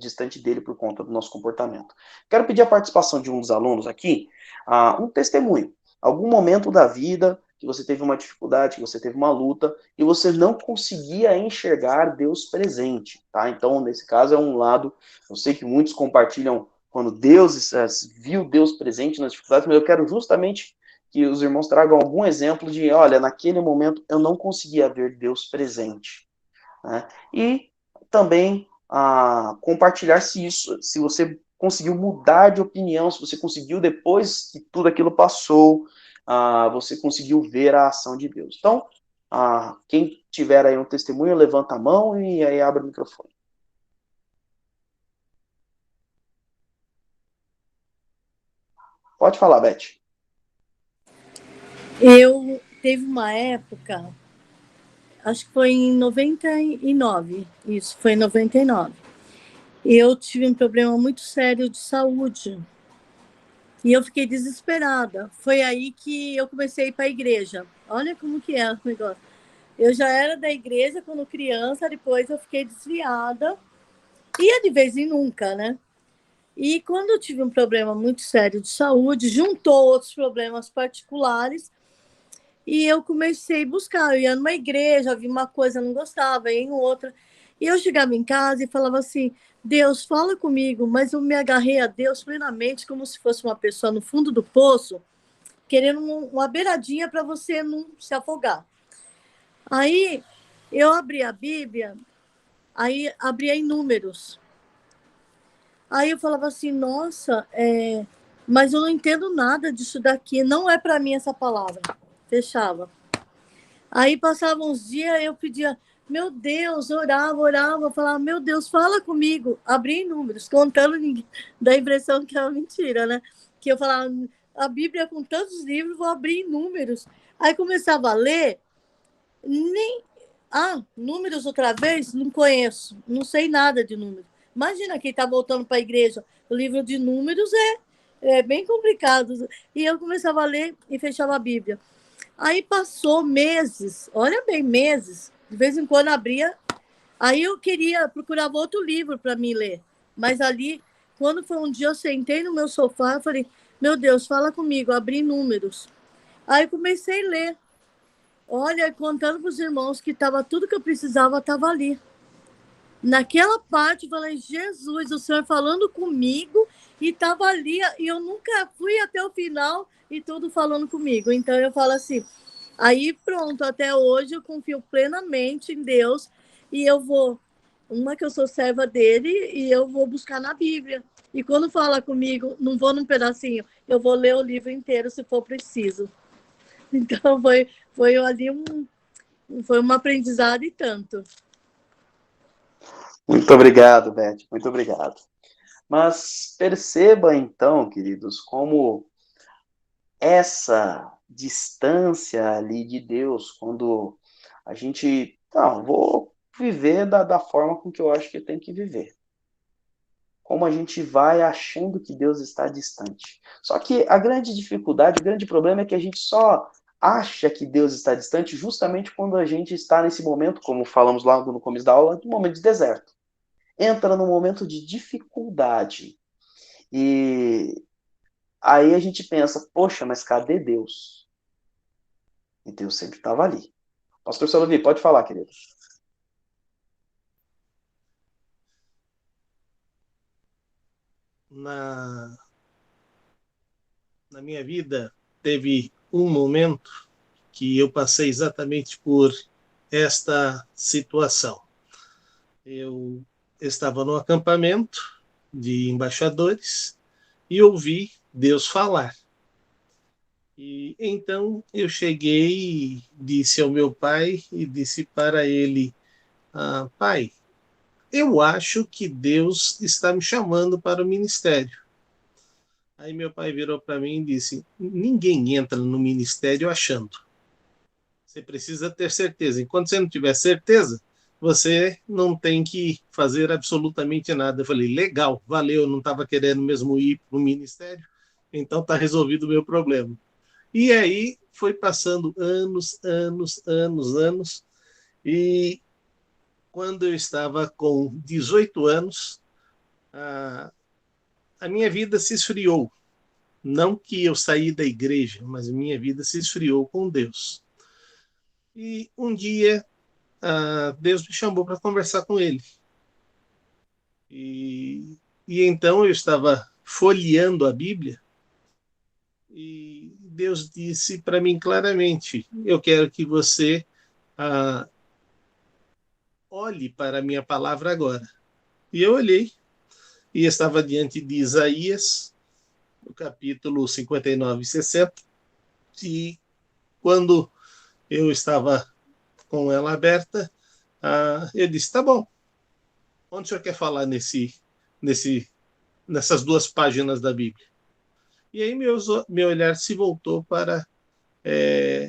do nosso comportamento. Quero pedir a participação de um dos alunos aqui, um testemunho. Algum momento da vida que você teve uma dificuldade, que você teve uma luta, e você não conseguia enxergar Deus presente, tá? Então, nesse caso, é um lado, eu sei que muitos compartilham quando Deus viu Deus presente nas dificuldades, mas eu quero justamente que os irmãos tragam algum exemplo de, olha, naquele momento eu não conseguia ver Deus presente. Né? E também compartilhar se você conseguiu mudar de opinião, se você conseguiu, depois que tudo aquilo passou, você conseguiu ver a ação de Deus. Então, quem tiver aí um testemunho, levanta a mão e aí abre o microfone. Pode falar, Beth. Eu teve uma época, acho que foi em 99, isso, foi em 99. Eu tive um problema muito sério de saúde. E eu fiquei desesperada. Foi aí que eu comecei a ir para a igreja. Olha como que é o negócio. Eu já era da igreja quando criança, depois eu fiquei desviada. Ia de vez em nunca, né? E quando eu tive um problema muito sério de saúde, juntou outros problemas particulares, e eu comecei a buscar. Eu ia numa igreja, vi uma coisa, não gostava, ia em outra. E eu chegava em casa e falava assim, Deus, fala comigo, mas eu me agarrei a Deus plenamente, como se fosse uma pessoa no fundo do poço, querendo uma beiradinha para você não se afogar. Aí eu abri a Bíblia, aí abria em Números. Aí eu falava assim, nossa, mas eu não entendo nada disso daqui, não é para mim essa palavra. Fechava. Aí passavam uns dias, eu pedia, meu Deus, orava, falava, meu Deus, fala comigo. Abri em Números, contando, da impressão que era mentira, né? Que eu falava, a Bíblia com tantos livros, vou abrir em Números. Aí começava a ler, Números outra vez? Não conheço, não sei nada de Números. Imagina quem está voltando para a igreja, o livro de Números é bem complicado. E eu começava a ler e fechava a Bíblia. Aí passou meses, olha bem, meses. De vez em quando abria. Aí eu procurava outro livro para mim ler. Mas ali, quando foi um dia, eu sentei no meu sofá e falei, meu Deus, fala comigo, abri Números. Aí comecei a ler. Olha, contando para os irmãos que tudo que eu precisava estava ali. Naquela parte, eu falei, Jesus, o Senhor falando comigo, e estava ali, e eu nunca fui até o final, e tudo falando comigo. Então, eu falo assim, aí pronto, até hoje eu confio plenamente em Deus, e eu vou, que eu sou serva dele, e eu vou buscar na Bíblia. E quando fala comigo, não vou num pedacinho, eu vou ler o livro inteiro, se for preciso. Então, foi ali foi um aprendizado e tanto. Muito obrigado, Beth, muito obrigado. Mas perceba então, queridos, como essa distância ali de Deus, quando a gente, vou viver da forma com que eu acho que eu tenho que viver. Como a gente vai achando que Deus está distante. Só que a grande dificuldade, o grande problema é que a gente só acha que Deus está distante justamente quando a gente está nesse momento, como falamos lá no começo da aula, no momento de deserto. Entra num momento de dificuldade. E aí a gente pensa, poxa, mas cadê Deus? E Deus sempre estava ali. Pastor Salavi, pode falar, querido. Na minha vida, teve um momento que eu passei exatamente por esta situação. Eu estava no acampamento de embaixadores e ouvi Deus falar. E então eu cheguei e disse ao meu pai e disse para ele: pai, eu acho que Deus está me chamando para o ministério. Aí meu pai virou para mim e disse: ninguém entra no ministério achando. Você precisa ter certeza. Enquanto você não tiver certeza, você não tem que fazer absolutamente nada. Eu falei: legal, valeu, eu não estava querendo mesmo ir para o ministério, então está resolvido o meu problema. E aí foi passando anos, e quando eu estava com 18 anos, a minha vida se esfriou. Não que eu saí da igreja, mas a minha vida se esfriou com Deus. E um dia, Deus me chamou para conversar com ele. E então eu estava folheando a Bíblia e Deus disse para mim claramente: eu quero que você olhe para a minha palavra agora. E eu olhei e estava diante de Isaías, no capítulo 59 e 60, e quando eu estava com ela aberta, eu disse: tá bom, onde o senhor quer falar nessas duas páginas da Bíblia? E aí meu olhar se voltou para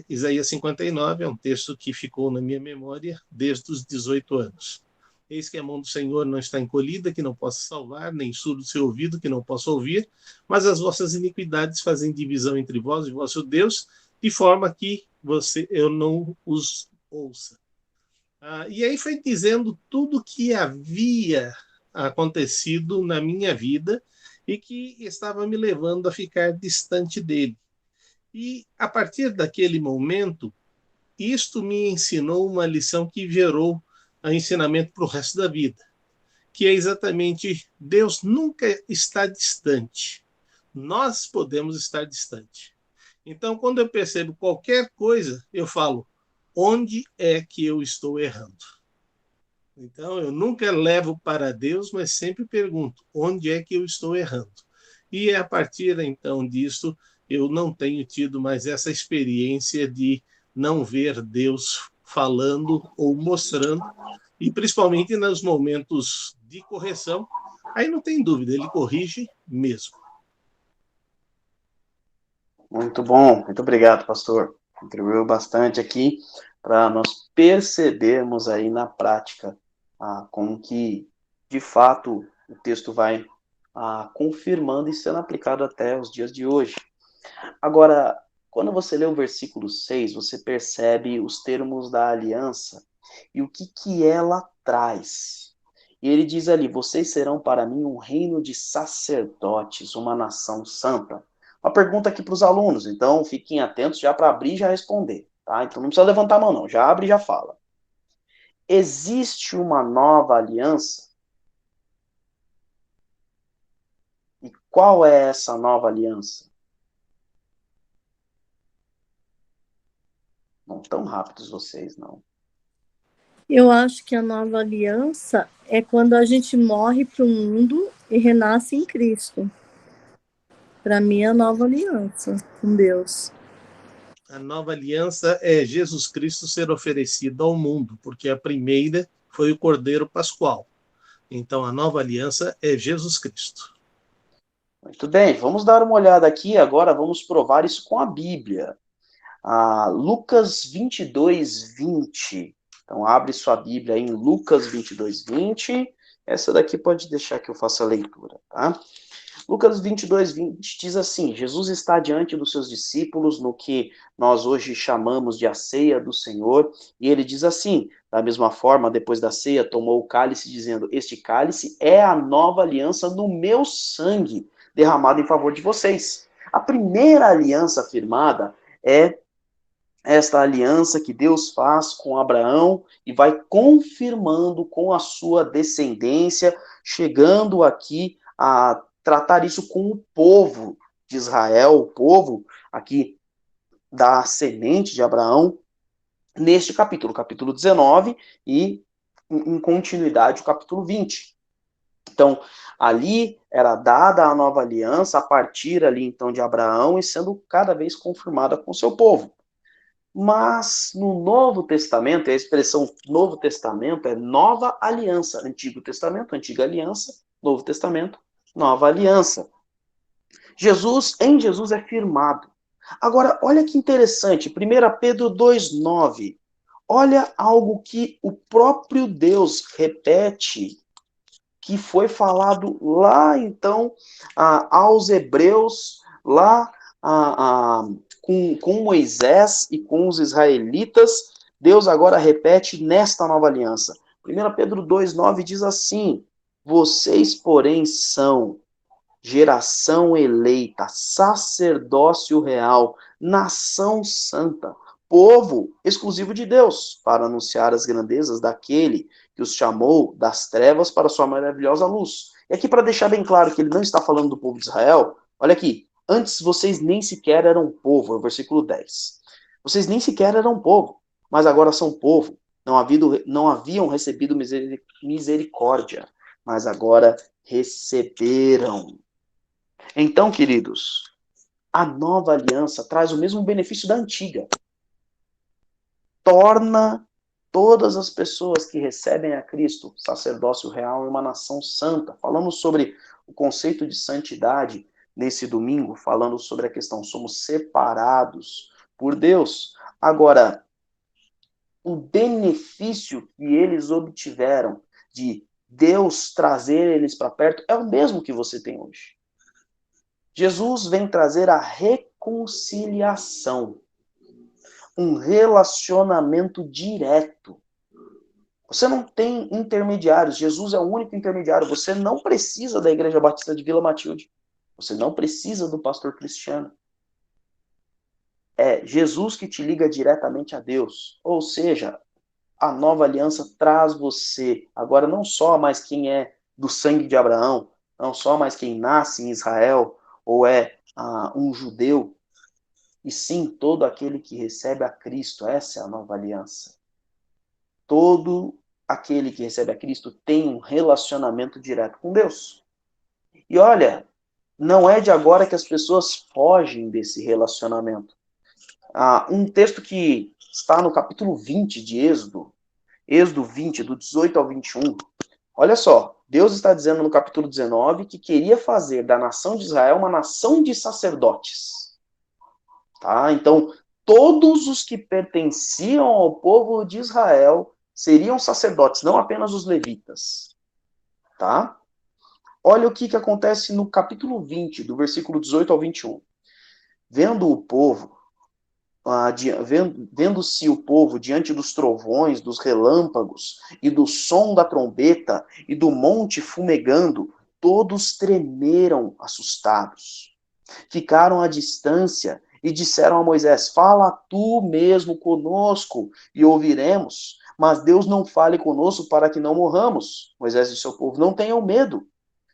Isaías 59, é um texto que ficou na minha memória desde os 18 anos. Eis que a mão do Senhor não está encolhida, que não possa salvar, nem surdo o seu ouvido, que não possa ouvir, mas as vossas iniquidades fazem divisão entre vós e vosso Deus, de forma que eu não os ouça. E aí foi dizendo tudo que havia acontecido na minha vida e que estava me levando a ficar distante dele. E a partir daquele momento, isto me ensinou uma lição que gerou ensinamento para o resto da vida, que é exatamente: Deus nunca está distante. Nós podemos estar distante. Então, quando eu percebo qualquer coisa, eu falo: onde é que eu estou errando? Então, eu nunca levo para Deus, mas sempre pergunto: onde é que eu estou errando? E a partir, então, disso, eu não tenho tido mais essa experiência de não ver Deus falando ou mostrando, e principalmente nos momentos de correção, aí não tem dúvida, ele corrige mesmo. Muito bom, muito obrigado, pastor. Contribuiu bastante aqui para nós percebermos aí na prática como que, de fato, o texto vai confirmando e sendo aplicado até os dias de hoje. Agora, quando você lê o versículo 6, você percebe os termos da aliança e o que ela traz. E ele diz ali: vocês serão para mim um reino de sacerdotes, uma nação santa. Uma pergunta aqui para os alunos, então fiquem atentos já para abrir e já responder. Tá? Então não precisa levantar a mão não, já abre e já fala. Existe uma nova aliança? E qual é essa nova aliança? Não tão rápidos vocês, não. Eu acho que a nova aliança é quando a gente morre para o mundo e renasce em Cristo. Para mim, é a nova aliança com Deus. A nova aliança é Jesus Cristo ser oferecido ao mundo, porque a primeira foi o Cordeiro Pascual. Então, a nova aliança é Jesus Cristo. Muito bem, vamos dar uma olhada aqui, agora vamos provar isso com a Bíblia. Lucas 22, 20. Então, abre sua Bíblia aí em Lucas 22, 20. Essa daqui pode deixar que eu faça a leitura, tá? Lucas 22, 20 diz assim: Jesus está diante dos seus discípulos no que nós hoje chamamos de a ceia do Senhor, e ele diz assim: da mesma forma, depois da ceia, tomou o cálice, dizendo: este cálice é a nova aliança no meu sangue, derramado em favor de vocês. A primeira aliança firmada é esta aliança que Deus faz com Abraão e vai confirmando com a sua descendência, chegando aqui a tratar isso com o povo de Israel, o povo aqui da semente de Abraão, neste capítulo 19, e em continuidade o capítulo 20. Então, ali era dada a nova aliança a partir ali então de Abraão e sendo cada vez confirmada com o seu povo. Mas no Novo Testamento, a expressão Novo Testamento é nova aliança. Antigo Testamento, antiga aliança, Novo Testamento, nova aliança. Em Jesus é firmado. Agora, olha que interessante, 1 Pedro 2,9. Olha algo que o próprio Deus repete, que foi falado lá, então, aos hebreus, lá com Moisés e com os israelitas. Deus agora repete nesta nova aliança. 1 Pedro 2,9 diz assim: vocês, porém, são geração eleita, sacerdócio real, nação santa, povo exclusivo de Deus, para anunciar as grandezas daquele que os chamou das trevas para sua maravilhosa luz. E aqui, para deixar bem claro que ele não está falando do povo de Israel, olha aqui, antes vocês nem sequer eram povo, é o versículo 10. Vocês nem sequer eram povo, mas agora são povo, não haviam recebido misericórdia, mas agora receberam. Então, queridos, a nova aliança traz o mesmo benefício da antiga. Torna todas as pessoas que recebem a Cristo, sacerdócio real, e uma nação santa. Falamos sobre o conceito de santidade nesse domingo, falando sobre a questão, somos separados por Deus. Agora, o benefício que eles obtiveram de Deus trazer eles para perto é o mesmo que você tem hoje. Jesus vem trazer a reconciliação, um relacionamento direto. Você não tem intermediários, Jesus é o único intermediário. Você não precisa da Igreja Batista de Vila Matilde. Você não precisa do pastor Cristiano. É Jesus que te liga diretamente a Deus. Ou seja, a nova aliança traz você, agora não só mais quem é do sangue de Abraão, não só mais quem nasce em Israel, ou é um judeu, e sim todo aquele que recebe a Cristo. Essa é a nova aliança. Todo aquele que recebe a Cristo tem um relacionamento direto com Deus. E olha, não é de agora que as pessoas fogem desse relacionamento. Um texto que está no capítulo 20 de Êxodo 20, do 18 ao 21, olha só, Deus está dizendo no capítulo 19 que queria fazer da nação de Israel uma nação de sacerdotes. Tá? Então, todos os que pertenciam ao povo de Israel seriam sacerdotes, não apenas os levitas. Tá? Olha o que acontece no capítulo 20, do versículo 18 ao 21. Vendo-se o povo diante dos trovões, dos relâmpagos, e do som da trombeta, e do monte fumegando, todos tremeram assustados. Ficaram à distância e disseram a Moisés: fala tu mesmo conosco e ouviremos, mas Deus não fale conosco para que não morramos. Moisés disse ao povo: não tenham medo.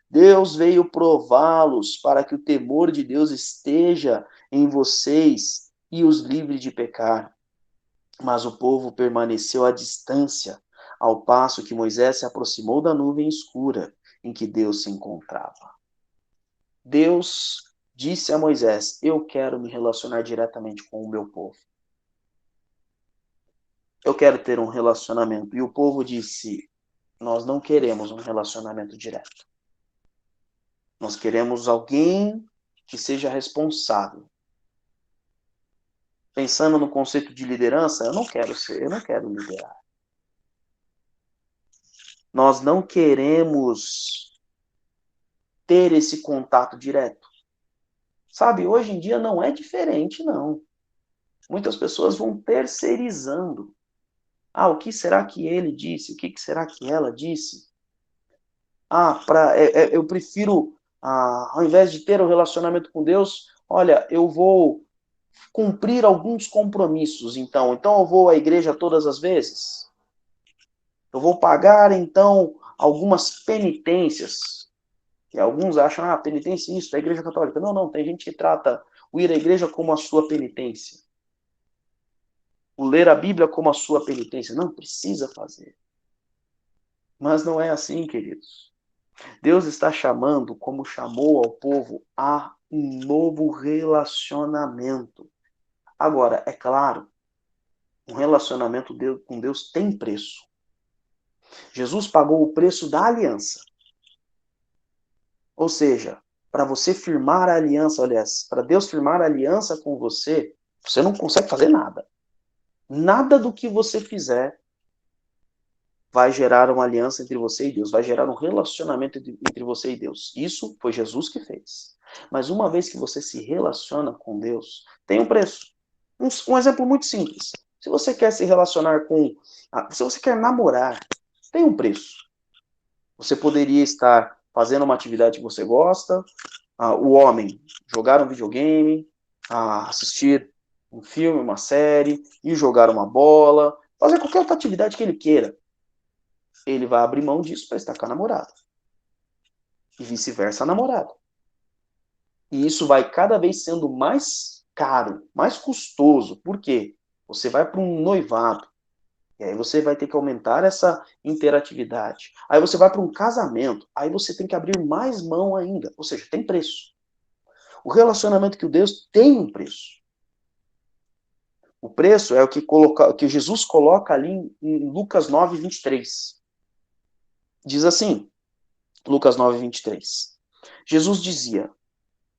Deus veio prová-los para que o temor de Deus esteja em vocês e os livre de pecar. Mas o povo permaneceu à distância, ao passo que Moisés se aproximou da nuvem escura em que Deus se encontrava. Deus disse a Moisés: eu quero me relacionar diretamente com o meu povo. Eu quero ter um relacionamento. E o povo disse: nós não queremos um relacionamento direto. Nós queremos alguém que seja responsável. Pensando no conceito de liderança, eu não quero liderar. Nós não queremos ter esse contato direto. Sabe, hoje em dia não é diferente, não. Muitas pessoas vão terceirizando. O que será que ele disse? O que será que ela disse? Eu prefiro, ao invés de ter um relacionamento com Deus, olha, eu vou cumprir alguns compromissos, então eu vou à igreja todas as vezes. Eu vou pagar, então, algumas penitências. E alguns acham, penitência isso, da igreja católica. Não, tem gente que trata o ir à igreja como a sua penitência. O ler a Bíblia como a sua penitência. Não precisa fazer. Mas não é assim, queridos. Deus está chamando, como chamou ao povo, a um novo relacionamento. Agora, é claro, um relacionamento com Deus tem preço. Jesus pagou o preço da aliança. Ou seja, para você firmar a aliança, aliás, para Deus firmar a aliança com você, você não consegue fazer nada. Nada do que você fizer vai gerar uma aliança entre você e Deus, vai gerar um relacionamento entre você e Deus. Isso foi Jesus que fez. Mas uma vez que você se relaciona com Deus, tem um preço. Um exemplo muito simples. Se você quer se relacionar se você quer namorar, tem um preço. Você poderia estar fazendo uma atividade que você gosta, o homem jogar um videogame, assistir um filme, uma série, ir jogar uma bola, fazer qualquer outra atividade que ele queira. Ele vai abrir mão disso para estar com a namorada. E vice-versa a namorada. E isso vai cada vez sendo mais caro, mais custoso. Por quê? Você vai para um noivado. E aí você vai ter que aumentar essa interatividade. Aí você vai para um casamento. Aí você tem que abrir mais mão ainda. Ou seja, tem preço. O relacionamento com Deus tem um preço. O preço é o que Jesus coloca ali em Lucas 9, 23. Diz assim, Lucas 9, 23. Jesus dizia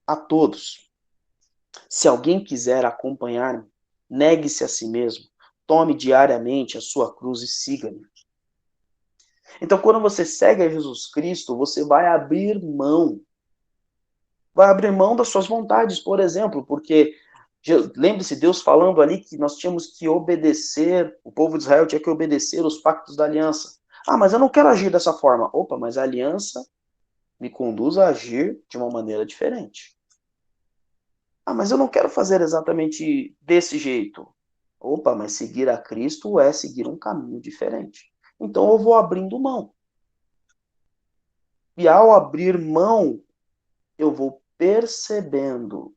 a todos, se alguém quiser acompanhar-me, negue-se a si mesmo, tome diariamente a sua cruz e siga-me. Então, quando você segue a Jesus Cristo, você vai abrir mão. Vai abrir mão das suas vontades, por exemplo, porque lembre-se, Deus falando ali que nós tínhamos que obedecer, o povo de Israel tinha que obedecer os pactos da aliança. Mas eu não quero agir dessa forma. Opa, mas a aliança me conduz a agir de uma maneira diferente. Mas eu não quero fazer exatamente desse jeito. Opa, mas seguir a Cristo é seguir um caminho diferente. Então eu vou abrindo mão. E ao abrir mão, eu vou percebendo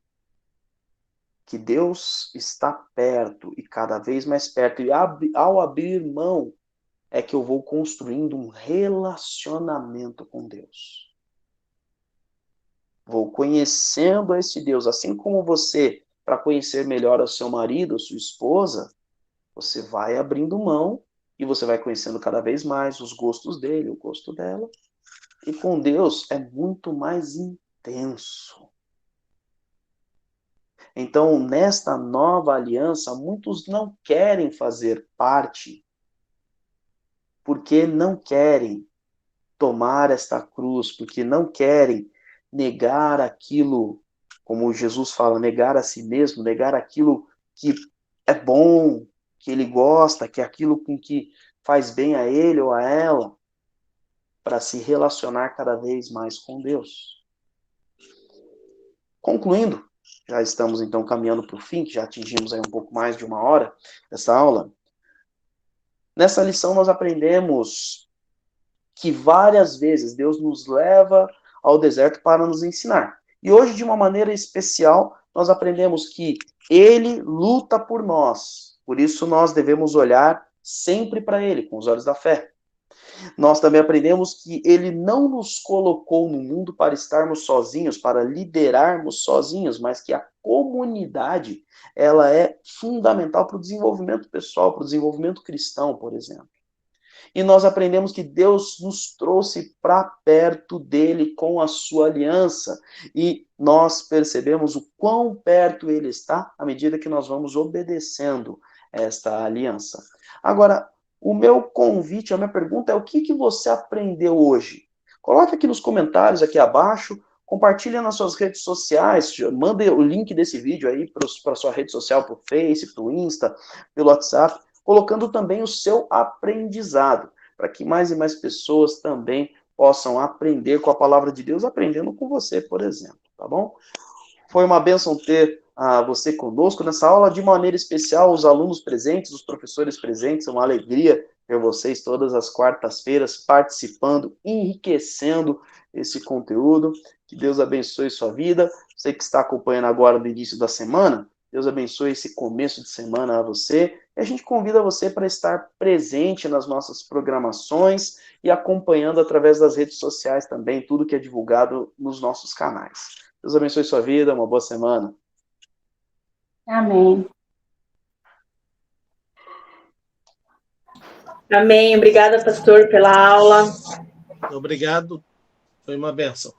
que Deus está perto e cada vez mais perto. E ao abrir mão, é que eu vou construindo um relacionamento com Deus. Vou conhecendo esse Deus, assim como você, para conhecer melhor o seu marido, a sua esposa, você vai abrindo mão e você vai conhecendo cada vez mais os gostos dele, o gosto dela. E com Deus é muito mais intenso. Então, nesta nova aliança, muitos não querem fazer parte, porque não querem tomar esta cruz, porque não querem negar aquilo, como Jesus fala, negar a si mesmo, negar aquilo que é bom, que ele gosta, que é aquilo com que faz bem a ele ou a ela, para se relacionar cada vez mais com Deus. Concluindo, já estamos então caminhando para o fim, que já atingimos aí um pouco mais de 1 hora dessa aula. Nessa lição nós aprendemos que várias vezes Deus nos leva ao deserto para nos ensinar. E hoje, de uma maneira especial, nós aprendemos que Ele luta por nós. Por isso nós devemos olhar sempre para Ele, com os olhos da fé. Nós também aprendemos que Ele não nos colocou no mundo para estarmos sozinhos, para liderarmos sozinhos, mas que a comunidade, ela é fundamental para o desenvolvimento pessoal, para o desenvolvimento cristão, por exemplo. E nós aprendemos que Deus nos trouxe para perto dele com a sua aliança. E nós percebemos o quão perto ele está à medida que nós vamos obedecendo esta aliança. Agora, o meu convite, a minha pergunta é: o que você aprendeu hoje? Coloque aqui nos comentários, aqui abaixo, compartilhe nas suas redes sociais, mande o link desse vídeo aí para a sua rede social, para o Face, para o Insta, pelo WhatsApp, colocando também o seu aprendizado, para que mais e mais pessoas também possam aprender com a palavra de Deus, aprendendo com você, por exemplo, tá bom? Foi uma bênção ter você conosco nessa aula, de maneira especial, os alunos presentes, os professores presentes, é uma alegria ver vocês todas as quartas-feiras participando, enriquecendo esse conteúdo. Que Deus abençoe sua vida. Você que está acompanhando agora no início da semana, Deus abençoe esse começo de semana a você. E a gente convida você para estar presente nas nossas programações e acompanhando através das redes sociais também tudo que é divulgado nos nossos canais. Deus abençoe sua vida, uma boa semana. Amém. Amém. Obrigada, pastor, pela aula. Obrigado. Foi uma bênção.